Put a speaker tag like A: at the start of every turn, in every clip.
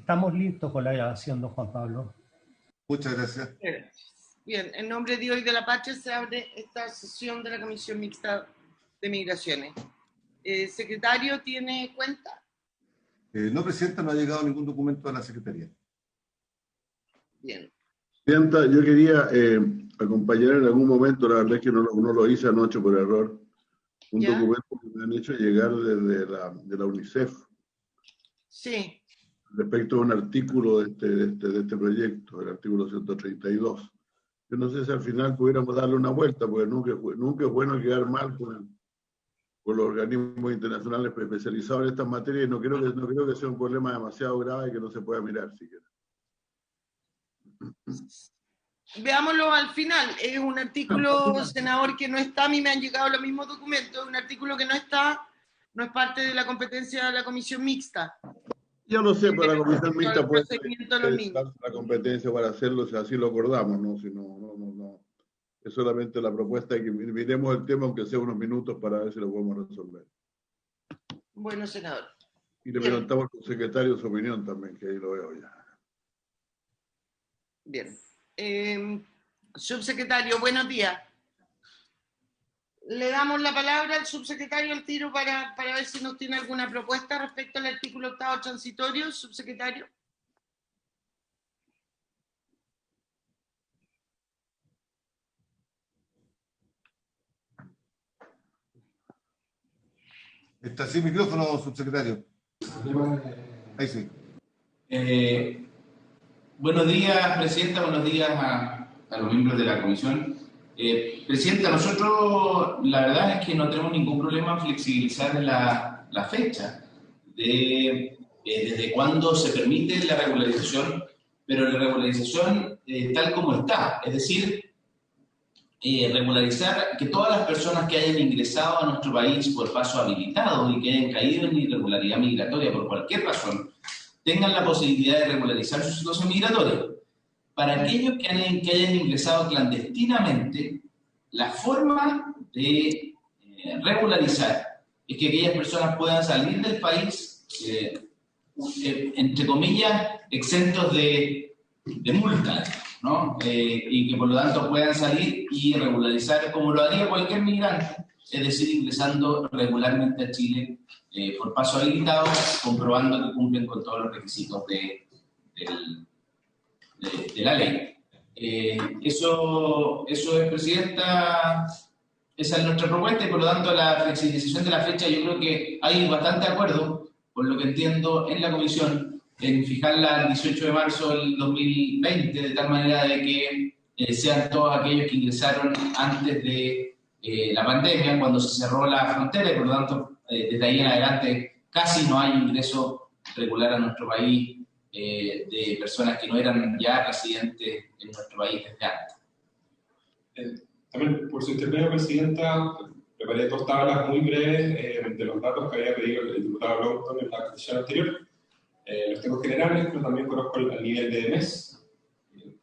A: Estamos listos con la grabación, don Juan Pablo.
B: Muchas gracias.
C: Bien, en nombre de Dios y de la Patria se abre esta sesión de la Comisión Mixta de Migraciones. ¿Secretario tiene cuenta?
B: No, Presidenta, no ha llegado ningún documento a la Secretaría.
C: Bien.
D: Presidenta, yo quería acompañar en algún momento, la verdad es que no lo hice anoche por error, un
C: ¿Ya?
D: documento que me han hecho llegar desde de la UNICEF
C: Sí.
D: respecto a un artículo de este proyecto, el artículo 132. Yo no sé si al final pudiéramos darle una vuelta, porque nunca es bueno quedar mal con los organismos internacionales especializados en estas materias, y no creo que sea un problema demasiado grave que no se pueda mirar siquiera.
C: Veámoslo al final. Es un artículo, senador, que no está. A mí me han llegado los mismos documentos. Es un artículo que no está, no es parte de la competencia de la Comisión Mixta.
D: Yo lo sé, pero la Comisión Mixta puede
C: dar
D: la competencia para hacerlo, si así lo acordamos, ¿no? Si no. Es solamente la propuesta de que miremos el tema, aunque sea unos minutos, para ver si lo podemos resolver.
C: Bueno, senador.
D: Y le preguntamos al secretario su opinión también, que ahí lo veo ya.
C: Bien. Subsecretario, buenos días. Le damos la palabra al subsecretario al tiro para ver si nos tiene alguna propuesta respecto al artículo 8º transitorio, subsecretario.
B: ¿Está sin micrófono, subsecretario? Ahí sí.
E: Buenos días, Presidenta, buenos días a los miembros de la Comisión. Presidenta, nosotros la verdad es que no tenemos ningún problema en flexibilizar la fecha desde cuándo se permite la regularización, pero la regularización tal como está, es decir, regularizar que todas las personas que hayan ingresado a nuestro país por paso habilitado y que hayan caído en irregularidad migratoria por cualquier razón, tengan la posibilidad de regularizar su situación migratoria. Para aquellos que hayan ingresado clandestinamente, la forma de regularizar es que aquellas personas puedan salir del país, entre comillas, exentos de multa, ¿no? Y que por lo tanto puedan salir y regularizar como lo haría cualquier migrante, es decir, ingresando regularmente a Chile por paso habilitado, comprobando que cumplen con todos los requisitos de la ley. Eso es, Presidenta, esa es nuestra propuesta y por lo tanto la flexibilización de la fecha, yo creo que hay bastante acuerdo, por lo que entiendo, en la Comisión, en fijarla el 18 de marzo del 2020, de tal manera de que sean todos aquellos que ingresaron antes de la pandemia, cuando se cerró la frontera, y por lo tanto, desde ahí en adelante, casi no hay ingreso regular a nuestro país de personas que no eran ya residentes en nuestro país desde antes.
F: También, por su intermedio, Presidenta, preparé 2 tablas muy breves de los datos que había pedido el diputado Longton en la comisión anterior. Los tengo generales, pero también conozco el nivel de mes.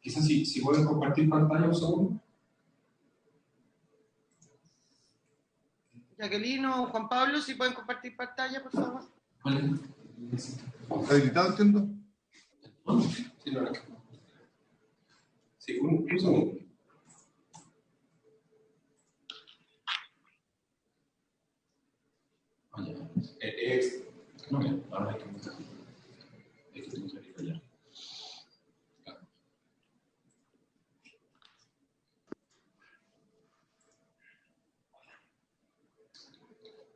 F: Quizás si pueden compartir pantalla un segundo.
C: Jacqueline o Juan Pablo, si pueden compartir pantalla, por favor.
B: ¿Está habilitado, entiendo?
F: Sí, no, sí, un segundo.
E: No, ahora hay que montar. Es que tengo que salir allá.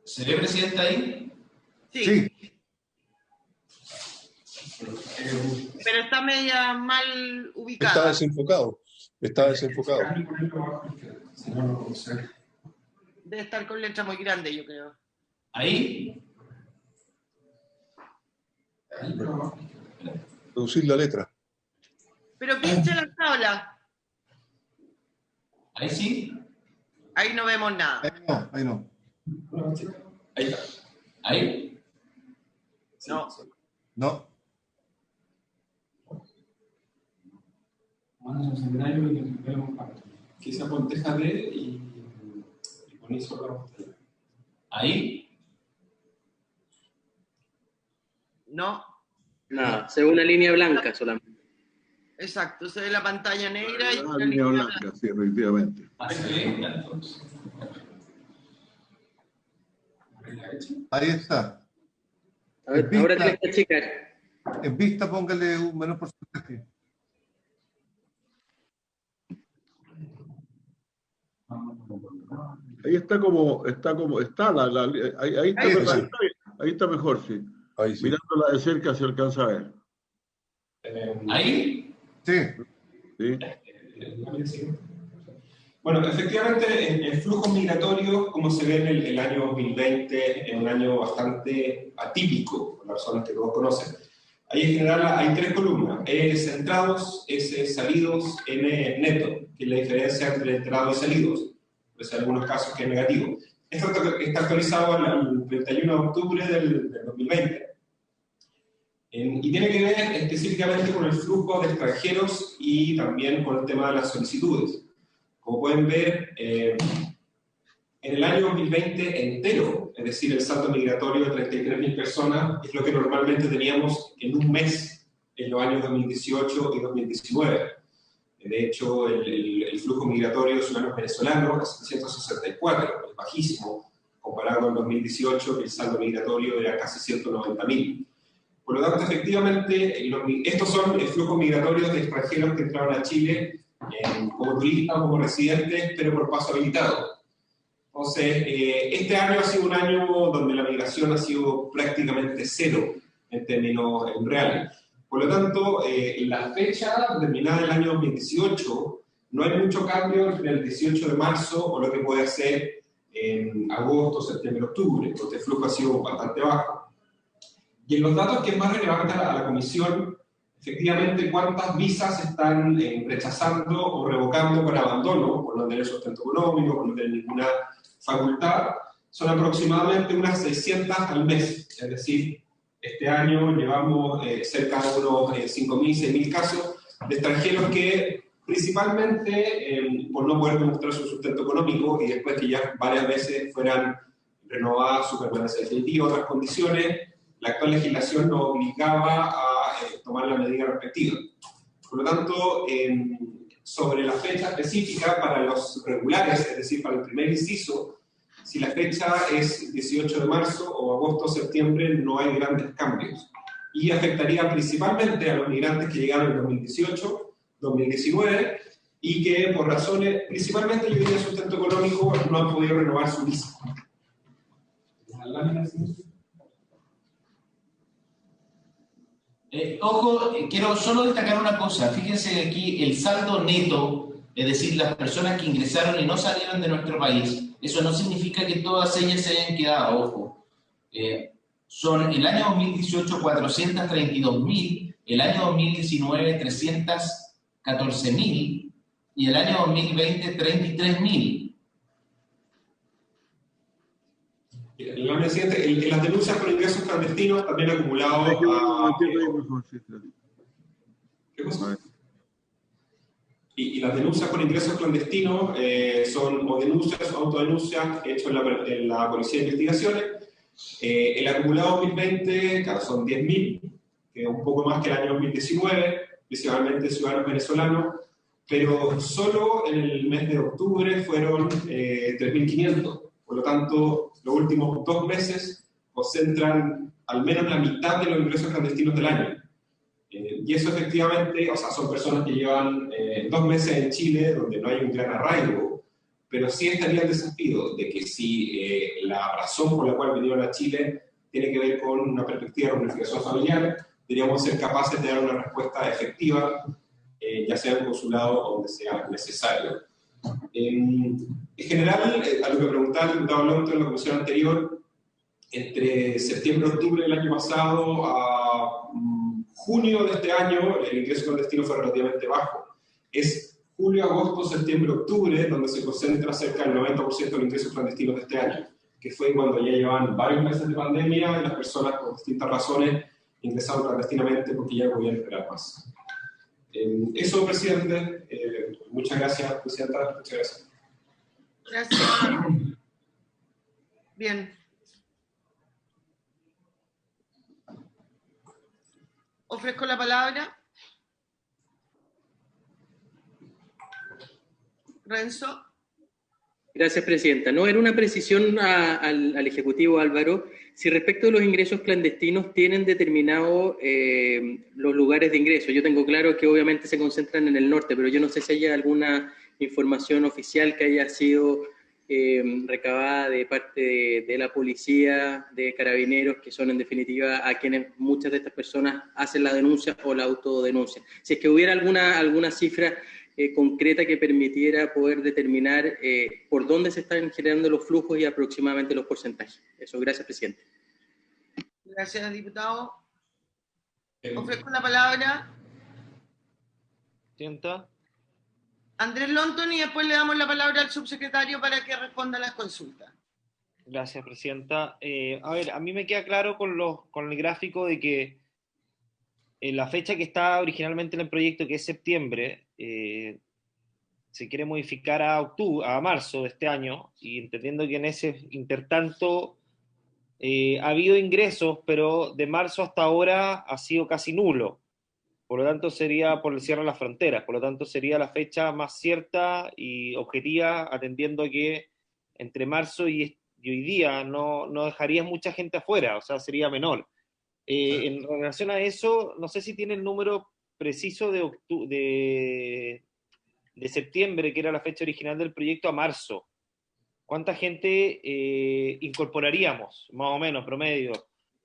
E: ¿Se ve, Presidenta, ahí?
C: Sí. Pero está media mal ubicada.
G: Está desenfocado.
C: Debe estar con letra muy grande, yo creo.
E: ¿Ahí?
G: Reducir la letra.
C: Pero pinche la tabla.
E: ¿Ahí sí?
C: Ahí no vemos nada.
B: Ahí no.
E: Ahí está. ¿Ahí?
C: No.
B: No.
F: Manda un seminario y vemos que sea por TJD y con eso hablamos.
E: ¿Ahí?
C: No.
H: Nada, se ve una línea blanca solamente.
C: Exacto, se ve la pantalla negra y
D: La
C: una
D: línea
C: línea
D: blanca, sí, efectivamente.
B: Ahí está.
H: A ver,
B: En
H: ahora
B: vista,
H: tienes que checar.
B: en vista póngale un menor porcentaje.
D: Ahí está ahí está,
C: Ahí
B: está.
D: ahí está mejor, sí.
G: Ahí sí.
D: Mirándola de cerca se alcanza a ver.
E: ¿Ahí?
B: Sí.
D: ¿Sí?
F: Bueno, efectivamente, el flujo migratorio, como se ve en el año 2020, es un año bastante atípico, por las razones que todos conocen. Ahí en general hay tres columnas: S entrados, S salidos, N neto, que es la diferencia entre entrados y salidos. Pues en algunos casos que es negativo. Esto está actualizado el 31 de octubre del 2020. Y tiene que ver específicamente con el flujo de extranjeros y también con el tema de las solicitudes. Como pueden ver, en el año 2020 entero, es decir, el saldo migratorio de 33.000 personas, es lo que normalmente teníamos en un mes en los años 2018 y 2019. De hecho, el flujo migratorio de ciudadanos venezolanos es 764, es bajísimo, comparado con el 2018, que el saldo migratorio era casi 190.000. Por lo tanto, efectivamente, estos son flujos migratorios de extranjeros que entraron a Chile como turistas o como residentes, pero por paso habilitado. Entonces, este año ha sido un año donde la migración ha sido prácticamente cero en términos reales. Por lo tanto, la fecha determinada del año 2018, no hay mucho cambio entre el 18 de marzo o lo que puede ser en agosto, septiembre, octubre. Entonces, el flujo ha sido bastante bajo. Y en los datos que es más relevante a la comisión, efectivamente, cuántas visas están rechazando o revocando por abandono, por no tener sustento económico, por no tener ninguna facultad, son aproximadamente unas 600 al mes. Es decir, este año llevamos cerca de unos 5.000, 6.000 casos de extranjeros que principalmente por no poder demostrar su sustento económico y después que ya varias veces fueran renovadas su permanencia definitiva, otras condiciones, la actual legislación nos obligaba a tomar la medida respectiva. Por lo tanto, sobre la fecha específica para los regulares, es decir, para el primer inciso, si la fecha es 18 de marzo o agosto o septiembre, no hay grandes cambios. Y afectaría principalmente a los migrantes que llegaron en 2018, 2019, y que por razones, principalmente yo diría sustento económico, no han podido renovar su visa.
E: Ojo, quiero solo destacar una cosa. Fíjense aquí el saldo neto, es decir, las personas que ingresaron y no salieron de nuestro país. Eso no significa que todas ellas se hayan quedado, ojo. Son el año 2018 432.000, el año 2019 314.000 y el año 2020 33.000.
F: El año siguiente, en las denuncias por ingresos clandestinos también acumulados a... ¿Qué cosa? Y las denuncias por ingresos clandestinos son o denuncias o autodenuncias hechas en la Policía de Investigaciones. El acumulado 2020, claro, son 10.000, que es un poco más que el año 2019, principalmente ciudadanos venezolanos, pero solo en el mes de octubre fueron 3.500. Por lo tanto, los últimos 2 meses concentran al menos la mitad de los ingresos clandestinos del año. Y eso efectivamente, o sea, son personas que llevan 2 meses en Chile, donde no hay un gran arraigo, pero sí estaría el desafío de que si la razón por la cual vinieron a Chile tiene que ver con una perspectiva de reunificación familiar, deberíamos ser capaces de dar una respuesta efectiva, ya sea en el consulado o donde sea necesario. En general, a lo que preguntaba el diputado Lonto en la comisión anterior, entre septiembre y octubre del año pasado a junio de este año, el ingreso clandestino fue relativamente bajo. Es julio, agosto, septiembre, octubre, donde se concentra cerca del 90% de los ingresos clandestinos de este año, que fue cuando ya llevan varios meses de pandemia y las personas, por distintas razones, ingresaron clandestinamente porque ya no podían esperar más. Eso, presidente. Muchas gracias, presidenta. Muchas gracias.
C: Gracias. Bien. Ofrezco la palabra. Renzo.
H: Gracias, Presidenta. No, era una precisión al Ejecutivo Álvaro. Si respecto a los ingresos clandestinos tienen determinado los lugares de ingreso. Yo tengo claro que obviamente se concentran en el norte, pero yo no sé si hay alguna información oficial que haya sido recabada de parte de la policía, de carabineros, que son en definitiva a quienes muchas de estas personas hacen la denuncia o la autodenuncia. Si es que hubiera alguna cifra concreta que permitiera poder determinar por dónde se están generando los flujos y aproximadamente los porcentajes. Eso, gracias, presidente.
C: Gracias, diputado. Ofrezco la palabra.
I: Presidenta.
C: Andrés Lonton, y después le damos la palabra al subsecretario para que responda a las consultas.
I: Gracias, Presidenta. A ver, a mí me queda claro con el gráfico de que la fecha que está originalmente en el proyecto, que es septiembre, se quiere modificar a marzo de este año, y entendiendo que en ese intertanto ha habido ingresos, pero de marzo hasta ahora ha sido casi nulo. Por lo tanto, sería por el cierre de las fronteras. Por lo tanto, sería la fecha más cierta y objetiva, atendiendo que entre marzo y hoy día no dejaría mucha gente afuera, o sea, sería menor. En relación a eso, no sé si tiene el número preciso de septiembre, que era la fecha original del proyecto, a marzo. ¿Cuánta gente incorporaríamos, más o menos, promedio,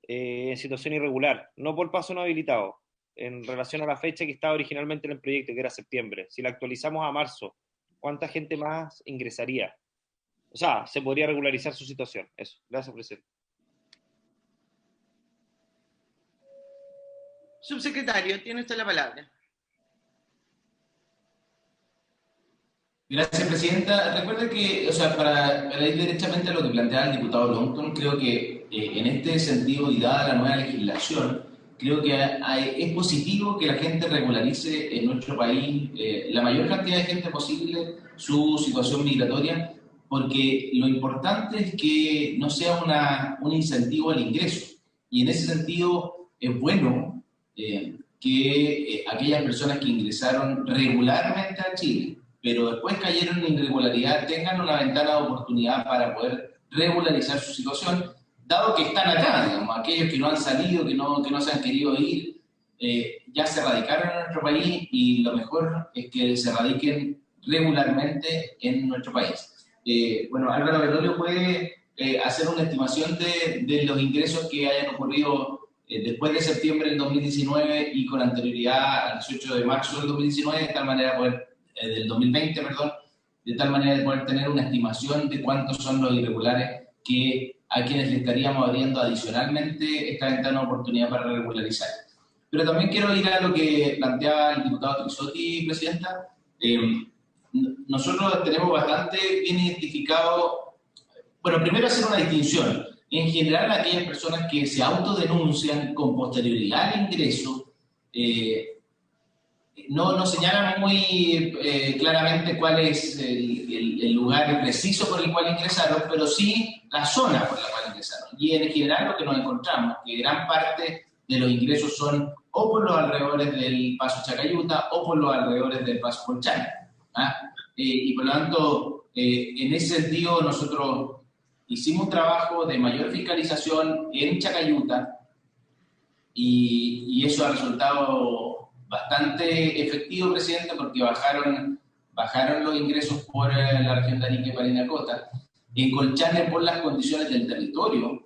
I: en situación irregular? No por paso no habilitado, en relación a la fecha que estaba originalmente en el proyecto, que era septiembre. Si la actualizamos a marzo, ¿cuánta gente más ingresaría? O sea, se podría regularizar su situación. Eso. Gracias, presidente.
C: Subsecretario, tiene usted la palabra.
E: Gracias, Presidenta. Recuerda que, o sea, para ir derechamente a lo que planteaba el diputado Longton, creo que en este sentido, y dada la nueva legislación, creo que es positivo que la gente regularice en nuestro país la mayor cantidad de gente posible su situación migratoria, porque lo importante es que no sea un incentivo al ingreso. Y en ese sentido es bueno que aquellas personas que ingresaron regularmente a Chile, pero después cayeron en irregularidad, tengan una ventana de oportunidad para poder regularizar su situación, dado que están acá, digamos, aquellos que no han salido, que no se han querido ir, ya se radicaron en nuestro país, y lo mejor es que se radiquen regularmente en nuestro país. Bueno, Álvaro Bergoglio puede hacer una estimación de los ingresos que hayan ocurrido después de septiembre del 2019 y con anterioridad al 18 de marzo del 2019, de tal manera del 2020, perdón, de tal manera de poder tener una estimación de cuántos son los irregulares a quienes le estaríamos abriendo adicionalmente esta ventana de oportunidad para regularizar. Pero también quiero ir a lo que planteaba el diputado Trisotti, Presidenta. Nosotros tenemos bastante bien identificado, bueno, primero hacer una distinción. En general, aquellas personas que se autodenuncian con posterioridad al ingreso, no señalan muy claramente cuál es el lugar preciso por el cual ingresaron, pero sí la zona por la cual ingresaron. Y en general lo que nos encontramos, que gran parte de los ingresos son o por los alrededores del Paso Chacayuta o por los alrededores del Paso Colchane. Y por lo tanto, en ese sentido, nosotros hicimos un trabajo de mayor fiscalización en Chacayuta, y eso ha resultado bastante efectivo, Presidente, porque bajaron los ingresos por la región de Arica y Parinacota. En Colchane, por las condiciones del territorio,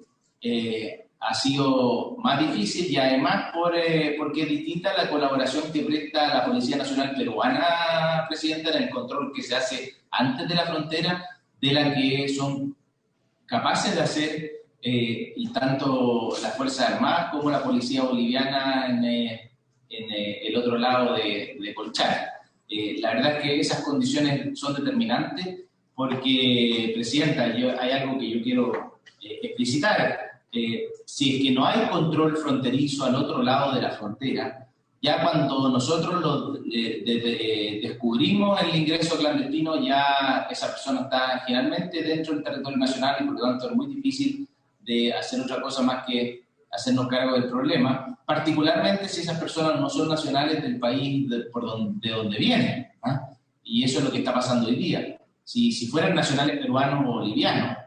E: ha sido más difícil, y además porque es distinta la colaboración que presta la Policía Nacional Peruana, Presidenta, en el control que se hace antes de la frontera, de la que son capaces de hacer y tanto las Fuerzas Armadas como la Policía Boliviana en el otro lado de Colchane. La verdad es que esas condiciones son determinantes porque, Presidenta, hay algo que yo quiero explicitar. Si es que no hay control fronterizo al otro lado de la frontera, ya cuando nosotros descubrimos el ingreso clandestino, ya esa persona está generalmente dentro del territorio nacional, y por lo tanto es muy difícil de hacer otra cosa más que hacernos cargo del problema, particularmente si esas personas no son nacionales del país de donde vienen. ¿Ah? Y eso es lo que está pasando hoy día. Si fueran nacionales peruanos o bolivianos,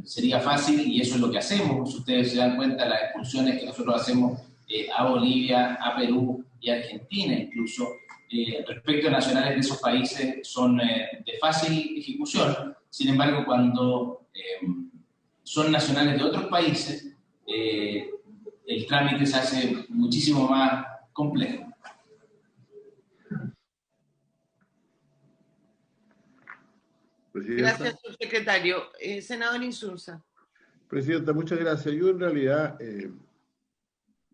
E: sería fácil, y eso es lo que hacemos. Si ustedes se dan cuenta, las expulsiones que nosotros hacemos a Bolivia, a Perú y a Argentina incluso, respecto a nacionales de esos países, son de fácil ejecución. Sin embargo, cuando son nacionales de otros países, el trámite se hace muchísimo más complejo.
D: Presidenta.
C: Gracias, subsecretario. Senador Insulza.
D: Presidenta, muchas gracias. Yo en realidad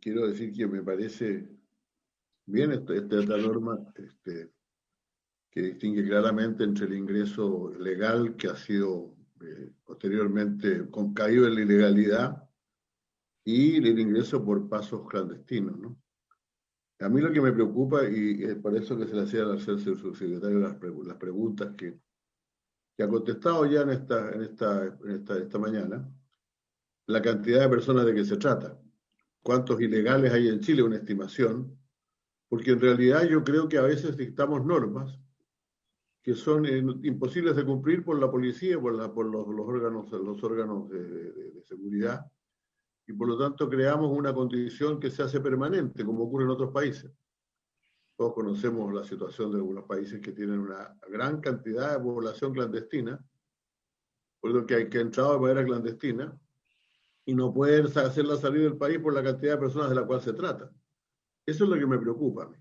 D: quiero decir que me parece bien esta norma que distingue claramente entre el ingreso legal, que ha sido posteriormente caído en la ilegalidad, y el ingreso por pasos clandestinos, ¿no? A mí lo que me preocupa, y es por eso que se le hacía al hacerse el subsecretario las preguntas que ha contestado ya en esta mañana, la cantidad de personas de que se trata. ¿Cuántos ilegales hay en Chile? Una estimación, porque en realidad yo creo que a veces dictamos normas que son imposibles de cumplir por la policía, por los órganos de seguridad, y por lo tanto creamos una condición que se hace permanente, como ocurre en otros países. Todos conocemos la situación de algunos países que tienen una gran cantidad de población clandestina, por lo que ha entrado de manera clandestina, y no pueden hacerla salir del país por la cantidad de personas de la cual se trata. Eso es lo que me preocupa a mí.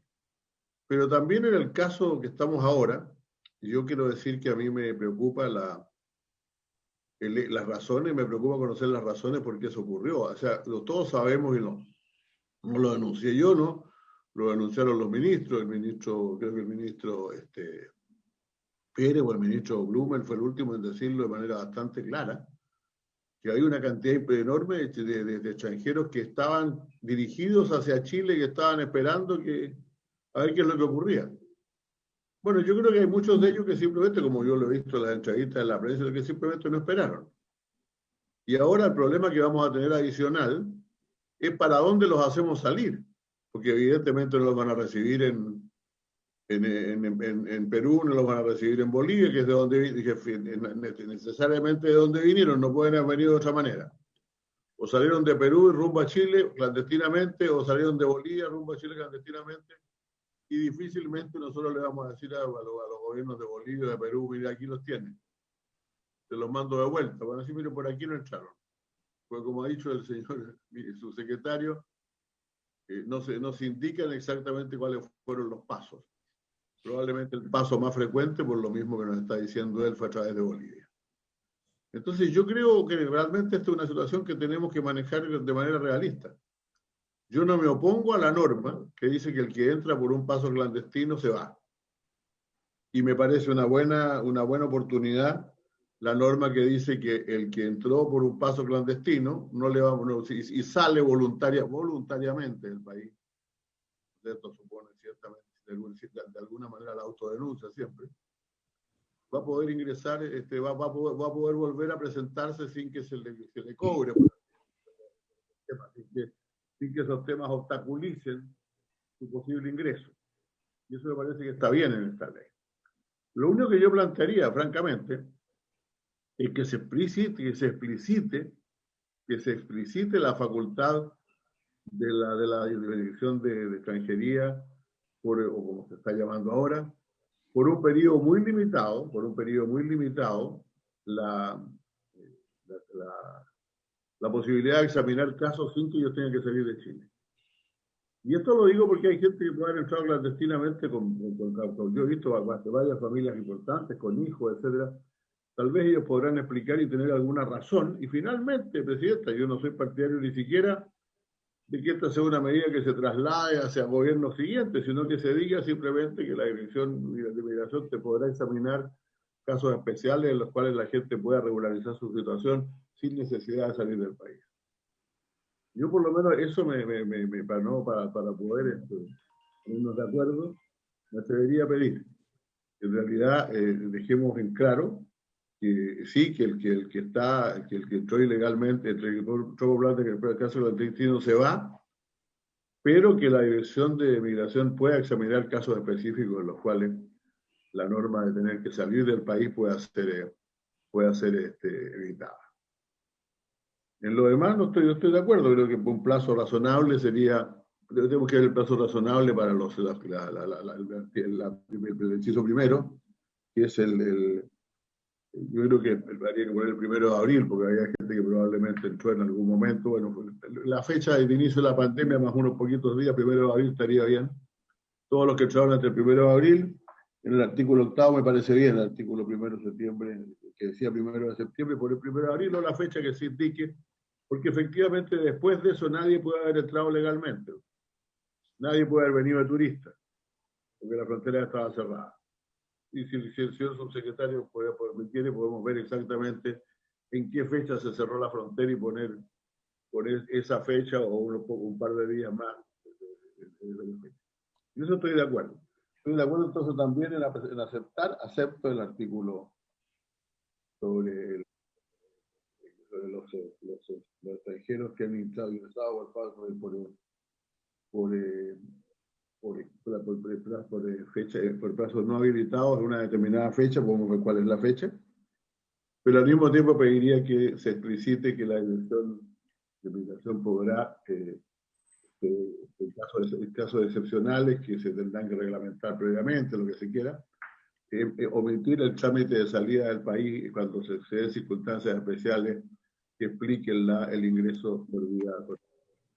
D: Pero también en el caso que estamos ahora, yo quiero decir que a mí me preocupa las razones, me preocupa conocer las razones por qué eso ocurrió. O sea, todos sabemos, y no lo denuncié yo, ¿no? Lo denunciaron los ministros, creo que el ministro Pérez o el ministro Blumen fue el último en decirlo de manera bastante clara, que hay una cantidad enorme de extranjeros que estaban dirigidos hacia Chile, que estaban esperando a ver qué es lo que ocurría. Bueno, yo creo que hay muchos de ellos que simplemente, como yo lo he visto en las entrevistas en la prensa, que simplemente no esperaron. Y ahora el problema que vamos a tener adicional es para dónde los hacemos salir, porque evidentemente no los van a recibir en Perú, no los van a recibir en Bolivia, que es de donde necesariamente de donde vinieron, no pueden haber venido de otra manera. O salieron de Perú y rumbo a Chile clandestinamente, o salieron de Bolivia rumbo a Chile clandestinamente, y difícilmente nosotros le vamos a decir a los gobiernos de Bolivia, de Perú, mira, aquí los tienen, te los mando de vuelta. Van a decir, mire, por aquí no entraron. Pues como ha dicho el señor subsecretario, no se indican exactamente cuáles fueron los pasos. Probablemente el paso más frecuente, por lo mismo que nos está diciendo él, fue a través de Bolivia. Entonces yo creo que realmente esta es una situación que tenemos que manejar de manera realista. Yo no me opongo a la norma que dice que el que entra por un paso clandestino se va. Y me parece una buena oportunidad la norma que dice que el que entró por un paso clandestino y sale voluntariamente del país. Esto supone ciertamente, de alguna manera, la autodenuncia siempre. Va a poder ingresar, va a poder volver a presentarse sin que se le cobre. Sin que esos temas obstaculicen su posible ingreso. Y eso me parece que está bien en esta ley. Lo único que yo plantearía, francamente, es que se explicite la facultad de la Dirección de Extranjería, o como se está llamando ahora, por un periodo muy limitado, la posibilidad de examinar casos sin que ellos tengan que salir de Chile. Y esto lo digo porque hay gente que puede haber entrado clandestinamente yo he visto varias familias importantes, con hijos, etcétera. Tal vez ellos podrán explicar y tener alguna razón. Y finalmente, Presidenta, yo no soy partidario ni siquiera de que esta sea una medida que se traslade hacia gobiernos siguientes, sino que se diga simplemente que la Dirección de Migración te podrá examinar casos especiales en los cuales la gente pueda regularizar su situación sin necesidad de salir del país. Yo por lo menos eso para poder ponernos de acuerdo, me atrevería a pedir que en realidad dejemos en claro que sí, que el que entró ilegalmente, el que entró por plata, que en el caso del clandestino se va, pero que la Dirección de Migración pueda examinar casos específicos en los cuales la norma de tener que salir del país pueda ser evitada. En lo demás no estoy de acuerdo, creo que un plazo razonable sería, tenemos que ver el plazo razonable para el inciso primero, que es yo creo que habría que poner el 1 de abril, porque había gente que probablemente entró en algún momento. Bueno, la fecha de inicio de la pandemia, más unos poquitos días, 1 de abril estaría bien. Todos los que entraron entre el 1 de abril, en el artículo 8 me parece bien, el artículo 1 de septiembre, que decía 1 de septiembre, por el 1 de abril, o la fecha que se indique, porque efectivamente después de eso nadie puede haber entrado legalmente. Nadie puede haber venido de turista, porque la frontera estaba cerrada. Y si el señor subsecretario quiere, podemos ver exactamente en qué fecha se cerró la frontera y poner esa fecha o un par de días más. Y eso estoy de acuerdo. Estoy de acuerdo entonces también en acepto el artículo sobre los extranjeros que han ingresado por plazos no habilitados en una determinada fecha, podemos ver cuál es la fecha, pero al mismo tiempo pediría que se explicite que la Dirección de Migración podrá, en casos excepcionales que se tendrán que reglamentar previamente, lo que se quiera, omitir el trámite de salida del país cuando se den circunstancias especiales que expliquen el ingreso por vía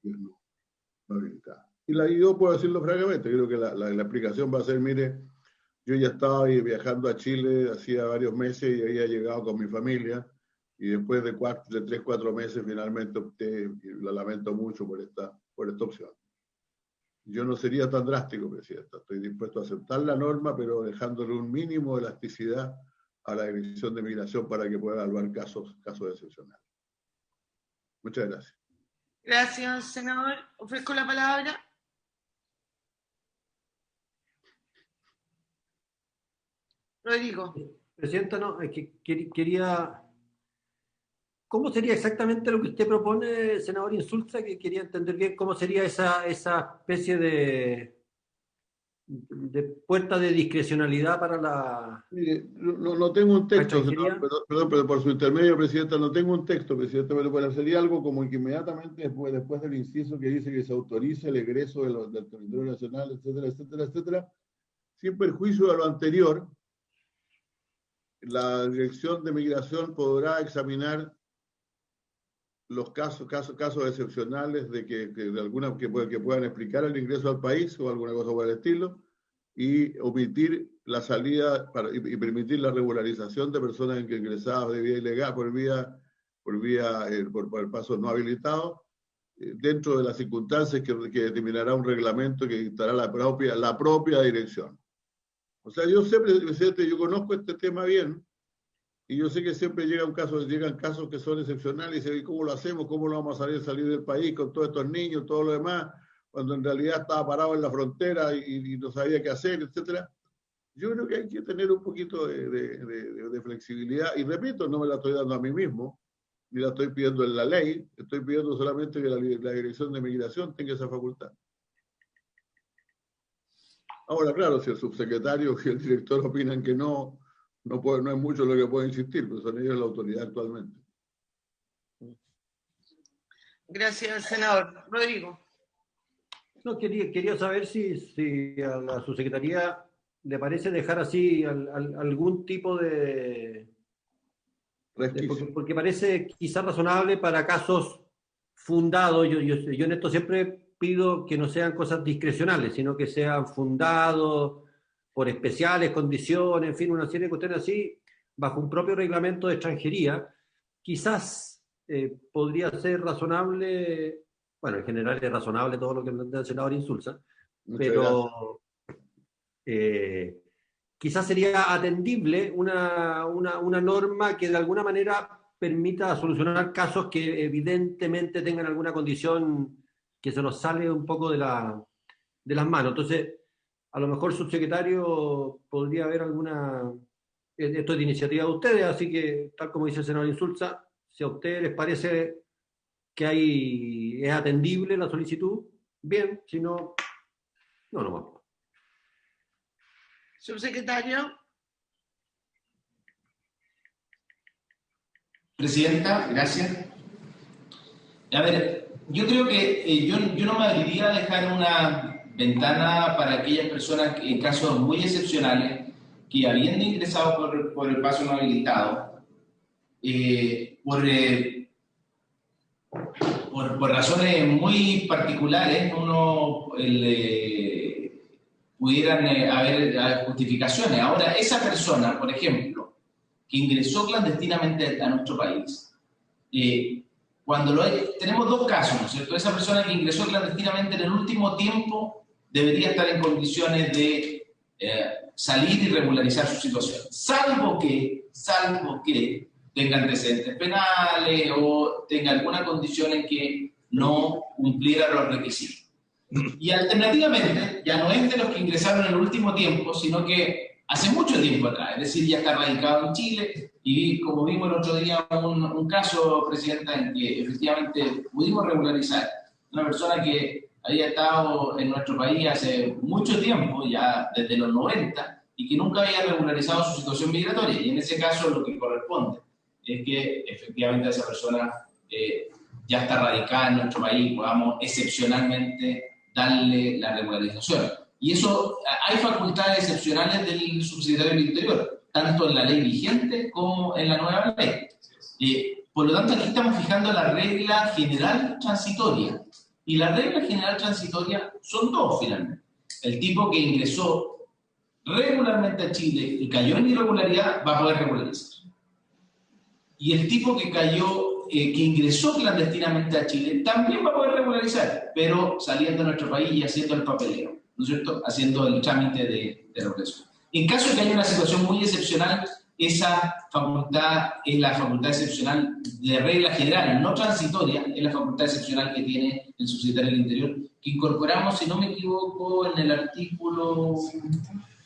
D: no habilitada. Y yo puedo decirlo francamente, creo que la explicación va a ser, mire, yo ya estaba viajando a Chile hacía varios meses y había llegado con mi familia, y después de 3, 4 meses finalmente opté, y lo lamento mucho por esta opción. Yo no sería tan drástico, Presidenta, estoy dispuesto a aceptar la norma, pero dejándole un mínimo de elasticidad a la Dirección de Migración para que pueda evaluar casos excepcionales. Muchas gracias.
C: Gracias, senador. Ofrezco la palabra. Rodrigo.
J: Presidenta, no, es que quería... ¿Cómo sería exactamente lo que usted propone, senador Insulza? Que quería entender bien cómo sería esa especie de puerta de discrecionalidad para la...
D: No tengo un texto, senador, perdón, pero por su intermedio, Presidenta, no tengo un texto, Presidenta, pero sería algo como que inmediatamente después del inciso que dice que se autorice el egreso del territorio nacional, etcétera, etcétera, etcétera, sin perjuicio de lo anterior, la Dirección de Migración podrá examinar los casos excepcionales de que puedan explicar el ingreso al país o alguna cosa por el estilo, y omitir la salida y permitir la regularización de personas que ingresadas de vía ilegal por pasos no habilitados, dentro de las circunstancias que determinará un reglamento que dictará la propia dirección. O sea, yo sé, Presidente, yo conozco este tema bien, y yo sé que siempre llegan casos que son excepcionales y dicen, ¿cómo lo hacemos? ¿Cómo lo vamos a salir del país con todos estos niños, todo lo demás? Cuando en realidad estaba parado en la frontera y no sabía qué hacer, etcétera. Yo creo que hay que tener un poquito de flexibilidad, y repito, no me la estoy dando a mí mismo, ni la estoy pidiendo en la ley, estoy pidiendo solamente que la Dirección de Migración tenga esa facultad. Ahora, claro, si el subsecretario y el director opinan que no es mucho lo que puede insistir, pero son ellos la autoridad actualmente.
C: Gracias, senador. Rodrigo.
J: No, quería saber si a la subsecretaría le parece dejar así algún tipo de porque parece quizás razonable para casos fundados. Yo en esto siempre pido que no sean cosas discrecionales, sino que sean fundados por especiales condiciones, en fin, una serie de cuestiones así, bajo un propio reglamento de extranjería. Quizás podría ser razonable, bueno, en general es razonable todo lo que plantea el senador Insulza, pero quizás sería atendible una norma que de alguna manera permita solucionar casos que evidentemente tengan alguna condición que se nos sale un poco de las manos. Entonces, a lo mejor, subsecretario, podría haber alguna esto es de iniciativa de ustedes, así que, tal como dice el senador Insulza, si a ustedes les parece que es atendible la solicitud, bien, si no, no nomás.
C: Subsecretario.
E: Presidenta, gracias. A ver, yo creo que yo no me abriría a dejar una ventana para aquellas personas que, en casos muy excepcionales, que habiendo ingresado por el paso no habilitado, por razones muy particulares, pudieran haber justificaciones. Ahora, esa persona, por ejemplo, que ingresó clandestinamente a nuestro país, tenemos dos casos, ¿no es cierto? Esa persona que ingresó clandestinamente en el último tiempo debería estar en condiciones de salir y regularizar su situación, salvo que tenga antecedentes penales o tenga alguna condición en que no cumpliera los requisitos. Y alternativamente, ya no es de los que ingresaron en el último tiempo, sino que hace mucho tiempo atrás, es decir, ya está radicado en Chile, y como vimos el otro día un caso, Presidenta, en que efectivamente pudimos regularizar una persona que había estado en nuestro país hace mucho tiempo, ya desde los 90, y que nunca había regularizado su situación migratoria. Y en ese caso lo que corresponde es que efectivamente esa persona ya está radicada en nuestro país, podamos excepcionalmente darle la regularización. Y eso, hay facultades excepcionales del subsecretario del Interior, tanto en la ley vigente como en la nueva ley. Por lo tanto, aquí estamos fijando la regla general transitoria. Y la regla general transitoria son dos, finalmente. El tipo que ingresó regularmente a Chile y cayó en irregularidad va a poder regularizar. Y el tipo que que ingresó clandestinamente a Chile también va a poder regularizar, pero saliendo de nuestro país y haciendo el papeleo, ¿no es cierto? Haciendo el trámite de regulación. En caso de que haya una situación muy excepcional, esa facultad es la facultad excepcional de regla general, no transitoria, es la facultad excepcional que tiene el subsecretario del Interior, que incorporamos, si no me equivoco, en el artículo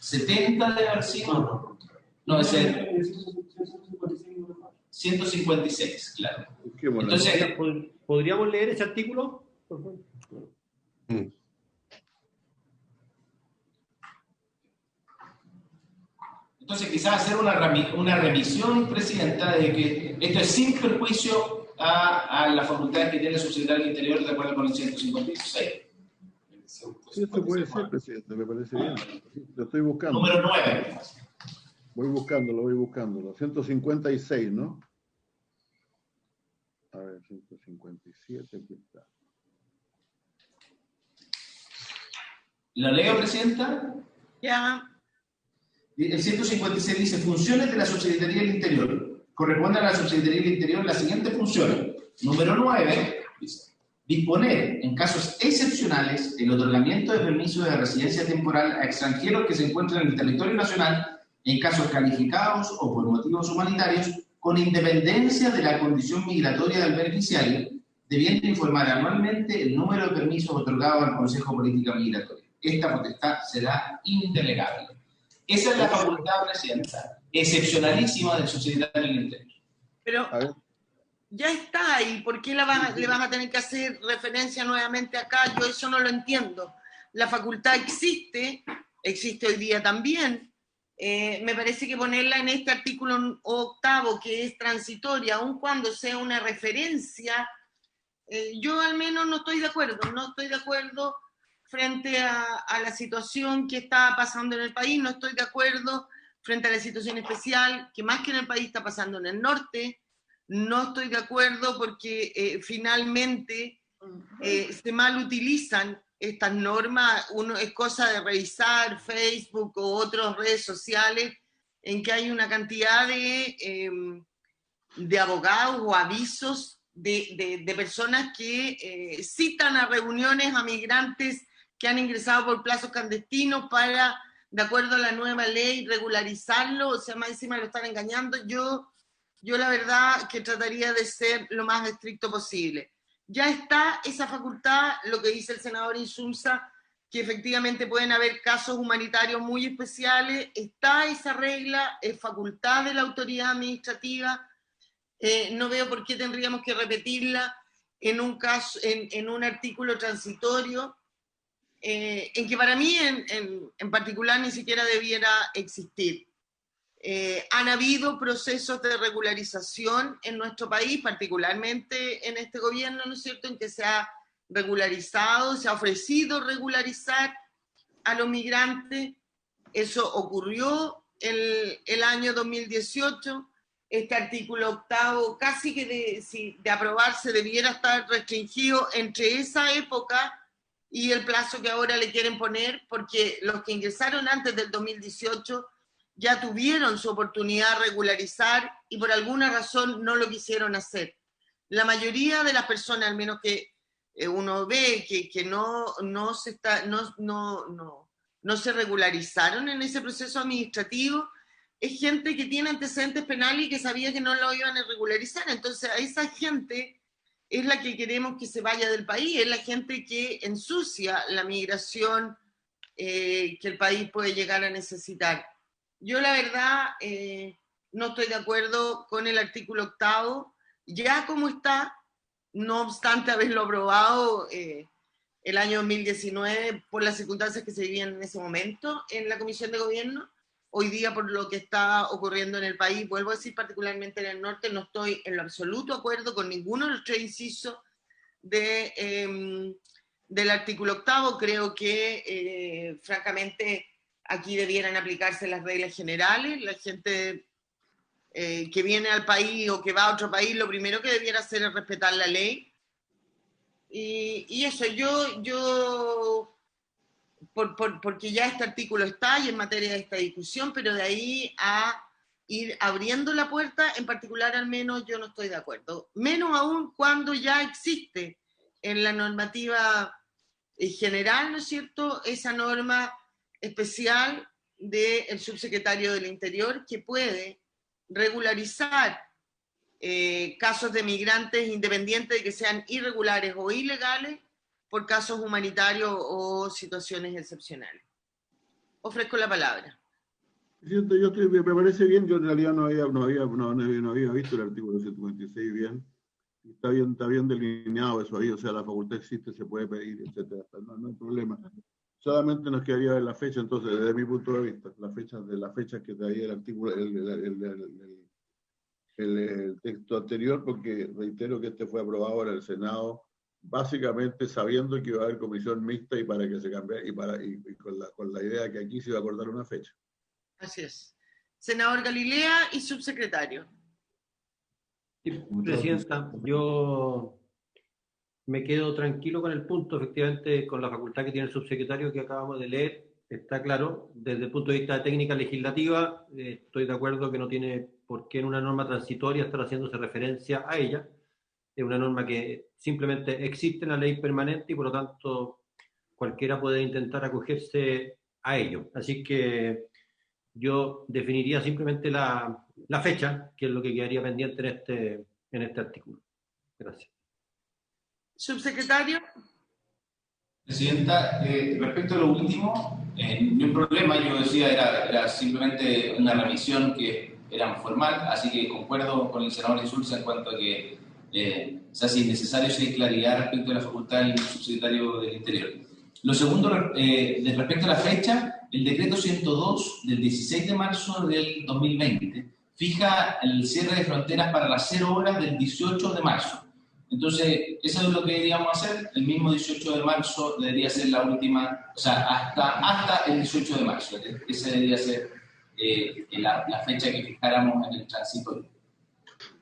E: 70 de haber sido. No, es el 156, claro. Entonces,
J: ¿podríamos leer ese artículo? Por favor.
E: Entonces, quizás hacer una revisión, Presidenta, de que esto es sin perjuicio a las facultades que tiene el subsecretario del Interior de acuerdo con el 156.
D: Sí, esto puede ser, Presidente, me parece bien. Lo estoy buscando.
E: Número 9.
D: Voy buscándolo. 156, ¿no? A ver, 157, aquí está.
E: ¿Lo leo, Presidenta?
C: Ya.
E: El 156 dice, funciones de la Subsecretaría del Interior. Corresponde a la Subsecretaría del Interior las siguientes funciones. Número 9, dice, disponer, en casos excepcionales, el otorgamiento de permiso de residencia temporal a extranjeros que se encuentran en el territorio nacional, en casos calificados o por motivos humanitarios, con independencia de la condición migratoria del beneficiario, debiendo informar anualmente el número de permisos otorgados al Consejo de Política Migratoria. Esta potestad será indelegable. Esa es la facultad, Presidenta, excepcionalísima del subsecretario del Interior.
C: Pero ya está ahí, ¿por qué le vas a tener que hacer referencia nuevamente acá? Yo eso no lo entiendo. La facultad existe hoy día también. Me parece que ponerla en este artículo 8, que es transitoria, aun cuando sea una referencia, yo al menos no estoy de acuerdo frente a la situación que está pasando en el país, no estoy de acuerdo frente a la situación especial que más que en el país está pasando en el norte, no estoy de acuerdo porque finalmente se mal utilizan estas normas. Es cosa de revisar Facebook o otras redes sociales en que hay una cantidad de abogados o avisos de personas que citan a reuniones a migrantes que han ingresado por plazos clandestinos para, de acuerdo a la nueva ley, regularizarlo, o sea, más encima lo están engañando. Yo la verdad que trataría de ser lo más estricto posible. Ya está esa facultad, lo que dice el senador Insulza, que efectivamente pueden haber casos humanitarios muy especiales. Está esa regla, es facultad de la autoridad administrativa. No veo por qué tendríamos que repetirla en un caso, en un artículo transitorio, en que para mí en particular ni siquiera debiera existir. Han habido procesos de regularización en nuestro país, particularmente en este gobierno, ¿no es cierto?, en que se ha regularizado, se ha ofrecido regularizar a los migrantes. Eso ocurrió el año 2018. Este artículo 8, casi que de aprobarse, debiera estar restringido entre esa época y el plazo que ahora le quieren poner, porque los que ingresaron antes del 2018 ya tuvieron su oportunidad de regularizar y por alguna razón no lo quisieron hacer. La mayoría de las personas, al menos que uno ve que no se regularizaron en ese proceso administrativo, es gente que tiene antecedentes penales y que sabía que no lo iban a regularizar. Entonces a esa gente es la que queremos que se vaya del país, es la gente que ensucia la migración que el país puede llegar a necesitar. Yo la verdad no estoy de acuerdo con el artículo 8, ya como está, no obstante haberlo aprobado el año 2019 por las circunstancias que se vivían en ese momento en la Comisión de Gobierno. Hoy día, por lo que está ocurriendo en el país, vuelvo a decir, particularmente en el norte, no estoy en lo absoluto de acuerdo con ninguno de los 3 incisos del artículo 8. Creo que, francamente, aquí debieran aplicarse las reglas generales. La gente que viene al país o que va a otro país, lo primero que debiera hacer es respetar la ley. Y eso, yo porque ya este artículo está y en materia de esta discusión, pero de ahí a ir abriendo la puerta, en particular al menos yo no estoy de acuerdo. Menos aún cuando ya existe en la normativa general, ¿no es cierto?, esa norma especial del subsecretario del Interior que puede regularizar casos de migrantes independientes de que sean irregulares o ilegales por casos humanitarios o situaciones excepcionales. Ofrezco la palabra.
D: Presidente, me parece bien, yo en realidad no había visto el artículo 156 bien. Está bien delineado eso ahí, o sea, la facultad existe, se puede pedir, etcétera. No hay problema. Solamente nos quedaría ver la fecha, entonces, desde mi punto de vista, la fecha que traía el artículo, el texto anterior, porque reitero que este fue aprobado en el Senado, básicamente sabiendo que iba a haber comisión mixta y para que se cambie, y con la idea que aquí se iba a acordar una fecha.
C: Así es. Senador Galilea y subsecretario.
J: Sí, Presidenta, yo me quedo tranquilo con el punto, efectivamente, con la facultad que tiene el subsecretario que acabamos de leer, está claro. Desde el punto de vista de técnica legislativa, estoy de acuerdo que no tiene por qué en una norma transitoria estar haciéndose referencia a ella. Es una norma que simplemente existe en la ley permanente y por lo tanto cualquiera puede intentar acogerse a ello. Así que yo definiría simplemente la fecha, que es lo que quedaría pendiente en este artículo. Gracias.
C: Subsecretario.
E: Presidenta, respecto a lo último, ni un problema, yo decía, era simplemente una revisión que era formal, así que concuerdo con el senador Insulza en cuanto a que se hace innecesario si hay claridad respecto a la facultad del subsecretario del Interior. Lo segundo, respecto a la fecha, el decreto 102 del 16 de marzo del 2020 fija el cierre de fronteras para las 0 horas del 18 de marzo. Entonces, eso es lo que deberíamos hacer. El mismo 18 de marzo debería ser la última, o sea, hasta el 18 de marzo. Esa debería ser la fecha que fijáramos en el transitorio.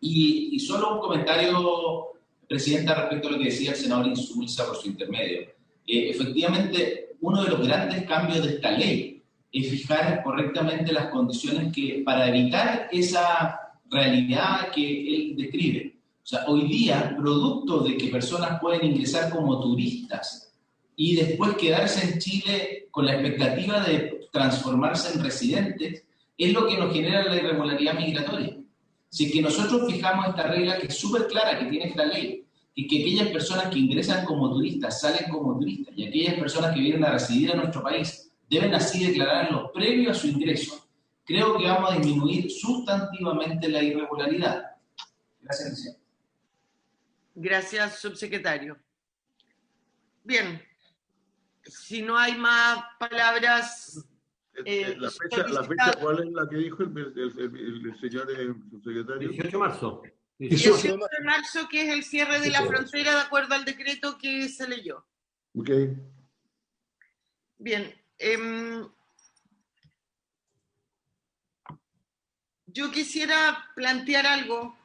E: Y solo un comentario, Presidenta, respecto a lo que decía el senador Insulza por su intermedio. Efectivamente, uno de los grandes cambios de esta ley es fijar correctamente las condiciones para evitar esa realidad que él describe. O sea, hoy día, producto de que personas pueden ingresar como turistas y después quedarse en Chile con la expectativa de transformarse en residentes, es lo que nos genera la irregularidad migratoria. Si es que nosotros fijamos esta regla que es súper clara, que tiene esta ley, que aquellas personas que ingresan como turistas salen como turistas, y aquellas personas que vienen a residir en nuestro país deben así declararlo previo a su ingreso. Creo que vamos a disminuir sustantivamente la irregularidad. Gracias, presidente.
C: Gracias, subsecretario. Bien, si no hay más palabras...
D: la fecha, ¿cuál es la que dijo el señor subsecretario?
J: 18 de marzo.
C: 18 de marzo, que es el cierre de la frontera de acuerdo al decreto que se leyó.
D: Ok.
C: Bien. Yo quisiera plantear algo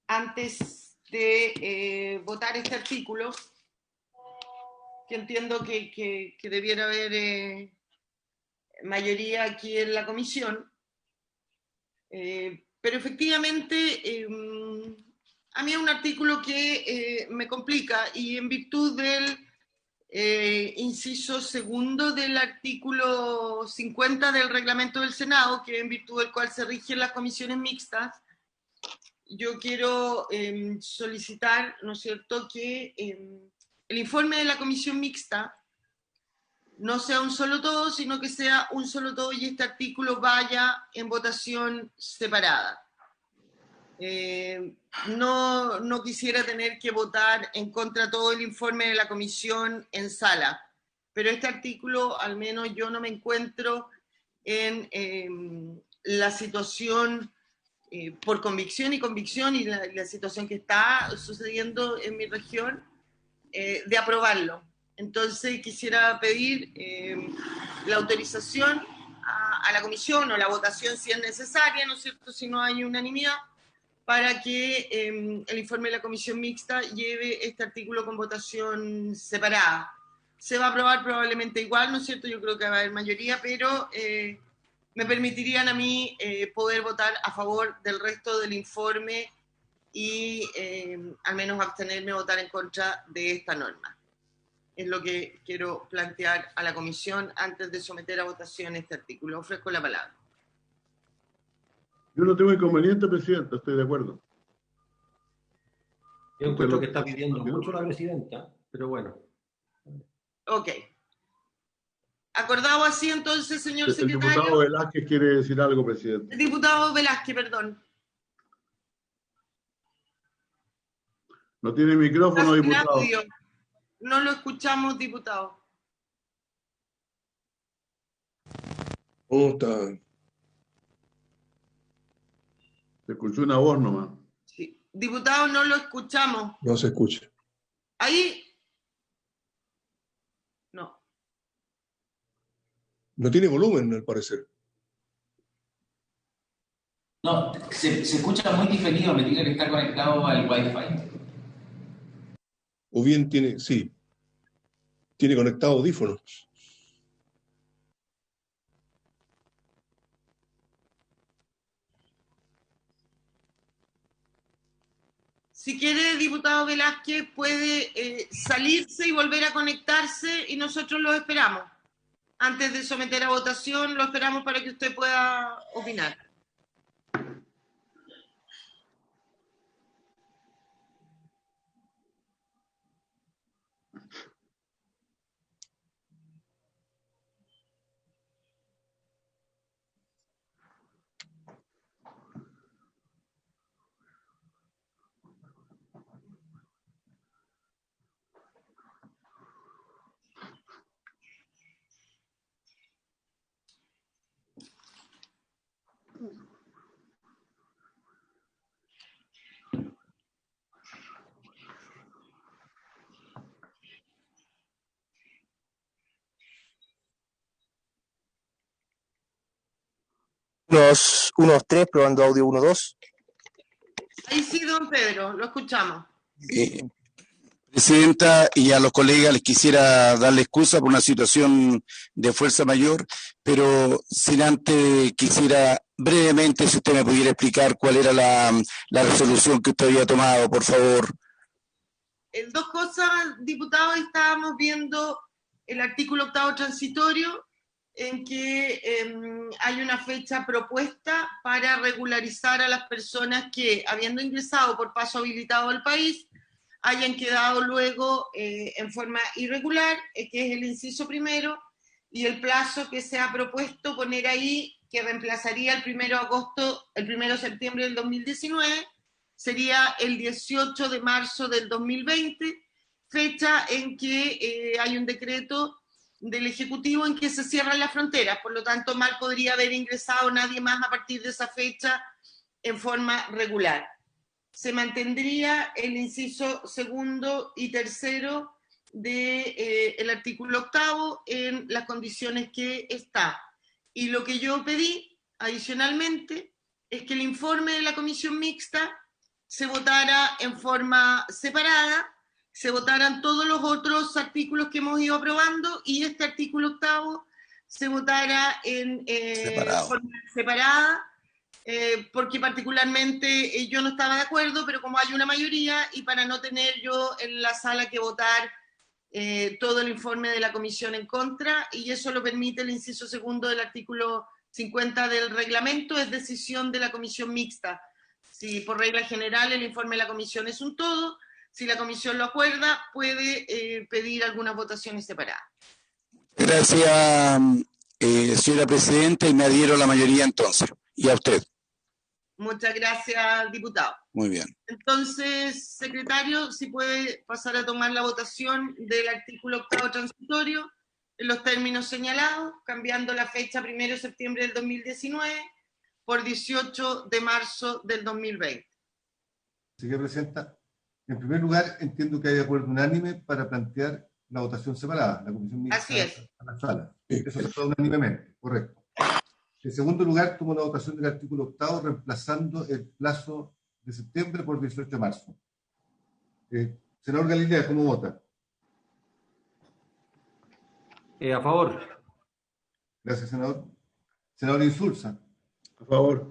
C: antes de votar este artículo, que entiendo que debiera haber mayoría aquí en la comisión. Pero efectivamente, a mí es un artículo que me complica, y en virtud del inciso segundo del artículo 50 del reglamento del Senado, que en virtud del cual se rigen las comisiones mixtas, yo quiero solicitar, ¿no es cierto?, que el informe de la comisión mixta no sea un solo todo, sino que sea un solo todo y este artículo vaya en votación separada. No quisiera tener que votar en contra todo el informe de la comisión en sala, pero este artículo, al menos yo no me encuentro en la situación, por convicción y la situación que está sucediendo en mi región, de aprobarlo. Entonces quisiera pedir la autorización a la comisión, o la votación si es necesaria, ¿no es cierto?, si no hay unanimidad, para que el informe de la comisión mixta lleve este artículo con votación separada. Se va a aprobar probablemente igual, ¿no es cierto? Yo creo que va a haber mayoría, pero me permitirían a mí poder votar a favor del resto del informe y al menos abstenerme a votar en contra de esta norma. Es lo que quiero plantear a la comisión antes de someter a votación este artículo. Ofrezco la palabra.
D: Yo no tengo inconveniente, presidente, estoy de acuerdo.
J: Yo encuentro que está pidiendo mucho la presidenta, pero bueno.
C: Ok. Acordado así entonces, señor secretario.
D: El diputado Velázquez quiere decir algo, presidente.
C: El diputado Velázquez, perdón.
D: No tiene micrófono, diputado.
C: Audio. No lo escuchamos, diputado.
G: ¿Cómo está?
D: Se escuchó una voz nomás.
C: Sí. Diputado, no lo escuchamos.
G: No se escucha.
C: Ahí. No.
G: No tiene volumen, al parecer.
E: No, se escucha muy diferido, me dice que está conectado al Wi-Fi.
G: O bien tiene, sí, tiene conectado audífonos.
C: Si quiere, diputado Velázquez, puede salirse y volver a conectarse y nosotros lo esperamos. Antes de someter a votación, lo esperamos para que usted pueda opinar.
K: Unos 3, probando audio 1, 2.
C: Ahí sí, don Pedro, lo escuchamos.
L: Presidenta, y a los colegas les quisiera darle excusa por una situación de fuerza mayor, pero sin antes quisiera brevemente, si usted me pudiera explicar cuál era la resolución que usted había tomado, por favor.
C: En dos cosas, diputado, estábamos viendo el artículo 8º transitorio en que hay una fecha propuesta para regularizar a las personas que, habiendo ingresado por paso habilitado al país, hayan quedado luego en forma irregular, que es el inciso primero, y el plazo que se ha propuesto poner ahí, que reemplazaría el 1 de septiembre del 2019, sería el 18 de marzo del 2020, fecha en que hay un decreto del Ejecutivo en que se cierran las fronteras, por lo tanto mal podría haber ingresado nadie más a partir de esa fecha en forma regular. Se mantendría el inciso segundo y tercero del artículo 8 en las condiciones que está. Y lo que yo pedí adicionalmente es que el informe de la comisión mixta se votara en forma separada, se votaran todos los otros artículos que hemos ido aprobando y este artículo 8 se votara en forma separada, porque particularmente yo no estaba de acuerdo, pero como hay una mayoría y para no tener yo en la sala que votar todo el informe de la comisión en contra, y eso lo permite el inciso segundo del artículo 50 del reglamento, es decisión de la comisión mixta. Si por regla general el informe de la comisión es un todo, si la comisión lo acuerda, puede pedir algunas votaciones separadas.
L: Gracias, señora presidenta, y me adhiero a la mayoría entonces. Y a usted.
C: Muchas gracias, diputado.
L: Muy bien.
C: Entonces, secretario, si puede pasar a tomar la votación del artículo 8 transitorio en los términos señalados, cambiando la fecha 1 de septiembre del 2019 por 18 de marzo del 2020.
B: Señora Presidenta, en primer lugar, entiendo que hay acuerdo unánime para plantear la votación separada, la comisión mixta.
C: Así es.
B: A la sala. Eso se aprueba unánimemente, correcto. En segundo lugar, tomo la votación del artículo 8, reemplazando el plazo de septiembre por 18 de marzo. Senador Galilea, ¿cómo vota?
J: A favor.
B: Gracias, senador. Senador Insulza.
D: A favor.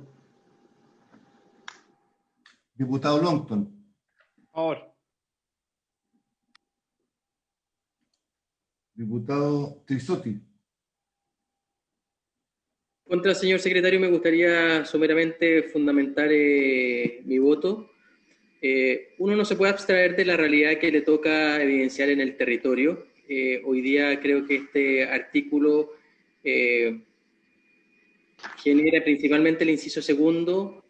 B: Diputado Longton.
I: A favor.
B: Diputado Trisotti.
H: Contra, señor secretario, me gustaría someramente fundamentar mi voto. Uno no se puede abstraer de la realidad que le toca evidenciar en el territorio. Hoy día creo que este artículo genera principalmente el inciso segundo,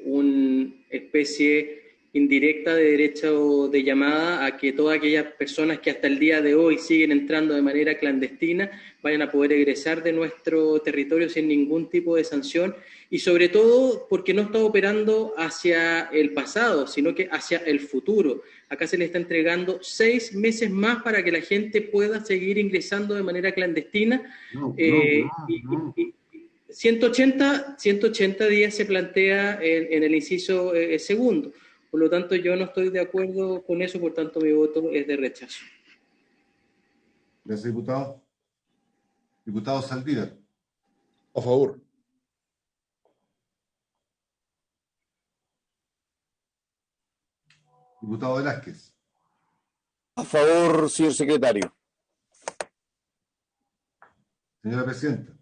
H: una especie indirecta de derecho de llamada a que todas aquellas personas que hasta el día de hoy siguen entrando de manera clandestina vayan a poder egresar de nuestro territorio sin ningún tipo de sanción, y sobre todo porque no está operando hacia el pasado, sino que hacia el futuro. Acá se le está entregando 6 meses más para que la gente pueda seguir ingresando de manera clandestina. 180 días se plantea en el inciso segundo. Por lo tanto, yo no estoy de acuerdo con eso, por tanto, mi voto es de rechazo.
B: Gracias, diputado. Diputado Saldívar.
G: A favor.
B: Diputado Velázquez.
L: A favor, señor secretario.
B: Señora Presidenta.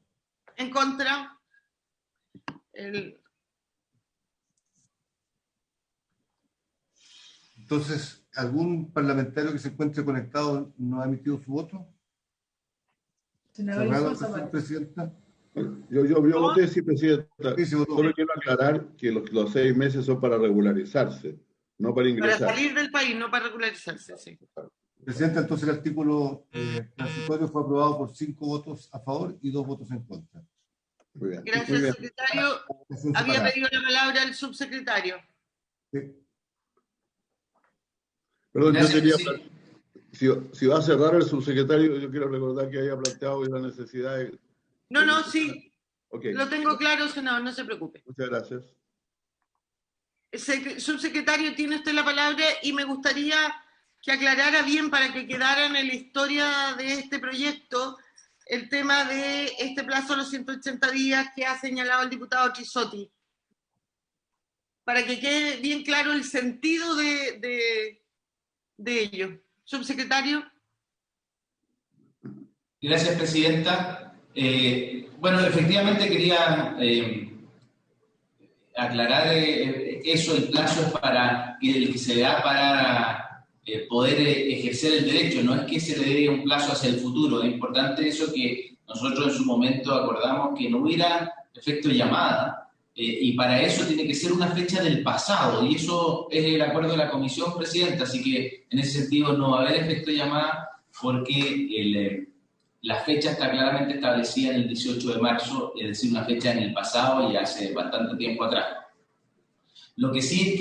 C: En contra.
B: Entonces, ¿algún parlamentario que se encuentre conectado no ha emitido su voto? Senador Presidenta.
D: Yo voté, sí, Presidenta.
B: Sí,
D: solo quiero aclarar que los 6 meses son para regularizarse, no para ingresar.
C: Para salir del país, no para regularizarse, sí.
B: Presidenta, entonces el artículo transitorio fue aprobado por 5 votos a favor y 2 votos en contra.
D: Muy bien.
C: Gracias,
D: Muy bien.
C: secretario. Había pedido la palabra el subsecretario.
B: Sí.
D: Perdón,
E: Gracias,
D: yo
E: sí.
D: quería, si va a cerrar el subsecretario, yo quiero recordar que haya planteado la necesidad de...
C: No, sí.
D: Okay.
C: Lo tengo claro, senador, no se preocupe.
D: Muchas gracias.
C: Subsecretario, tiene usted la palabra y me gustaría que aclarara bien para que quedara en la historia de este proyecto el tema de este plazo de los 180 días que ha señalado el diputado Trisotti. Para que quede bien claro el sentido de ello. Subsecretario.
E: Gracias, presidenta. Bueno, efectivamente quería aclarar eso. El plazo es para el que se le da para poder ejercer el derecho, no es que se le dé un plazo hacia el futuro. Es importante eso, que nosotros en su momento acordamos que no hubiera efecto llamada, y para eso tiene que ser una fecha del pasado, y eso es el acuerdo de la Comisión, Presidenta, así que en ese sentido no va a haber efecto llamada, porque la fecha está claramente establecida en el 18 de marzo, es decir, una fecha en el pasado y hace bastante tiempo atrás. Lo que sí es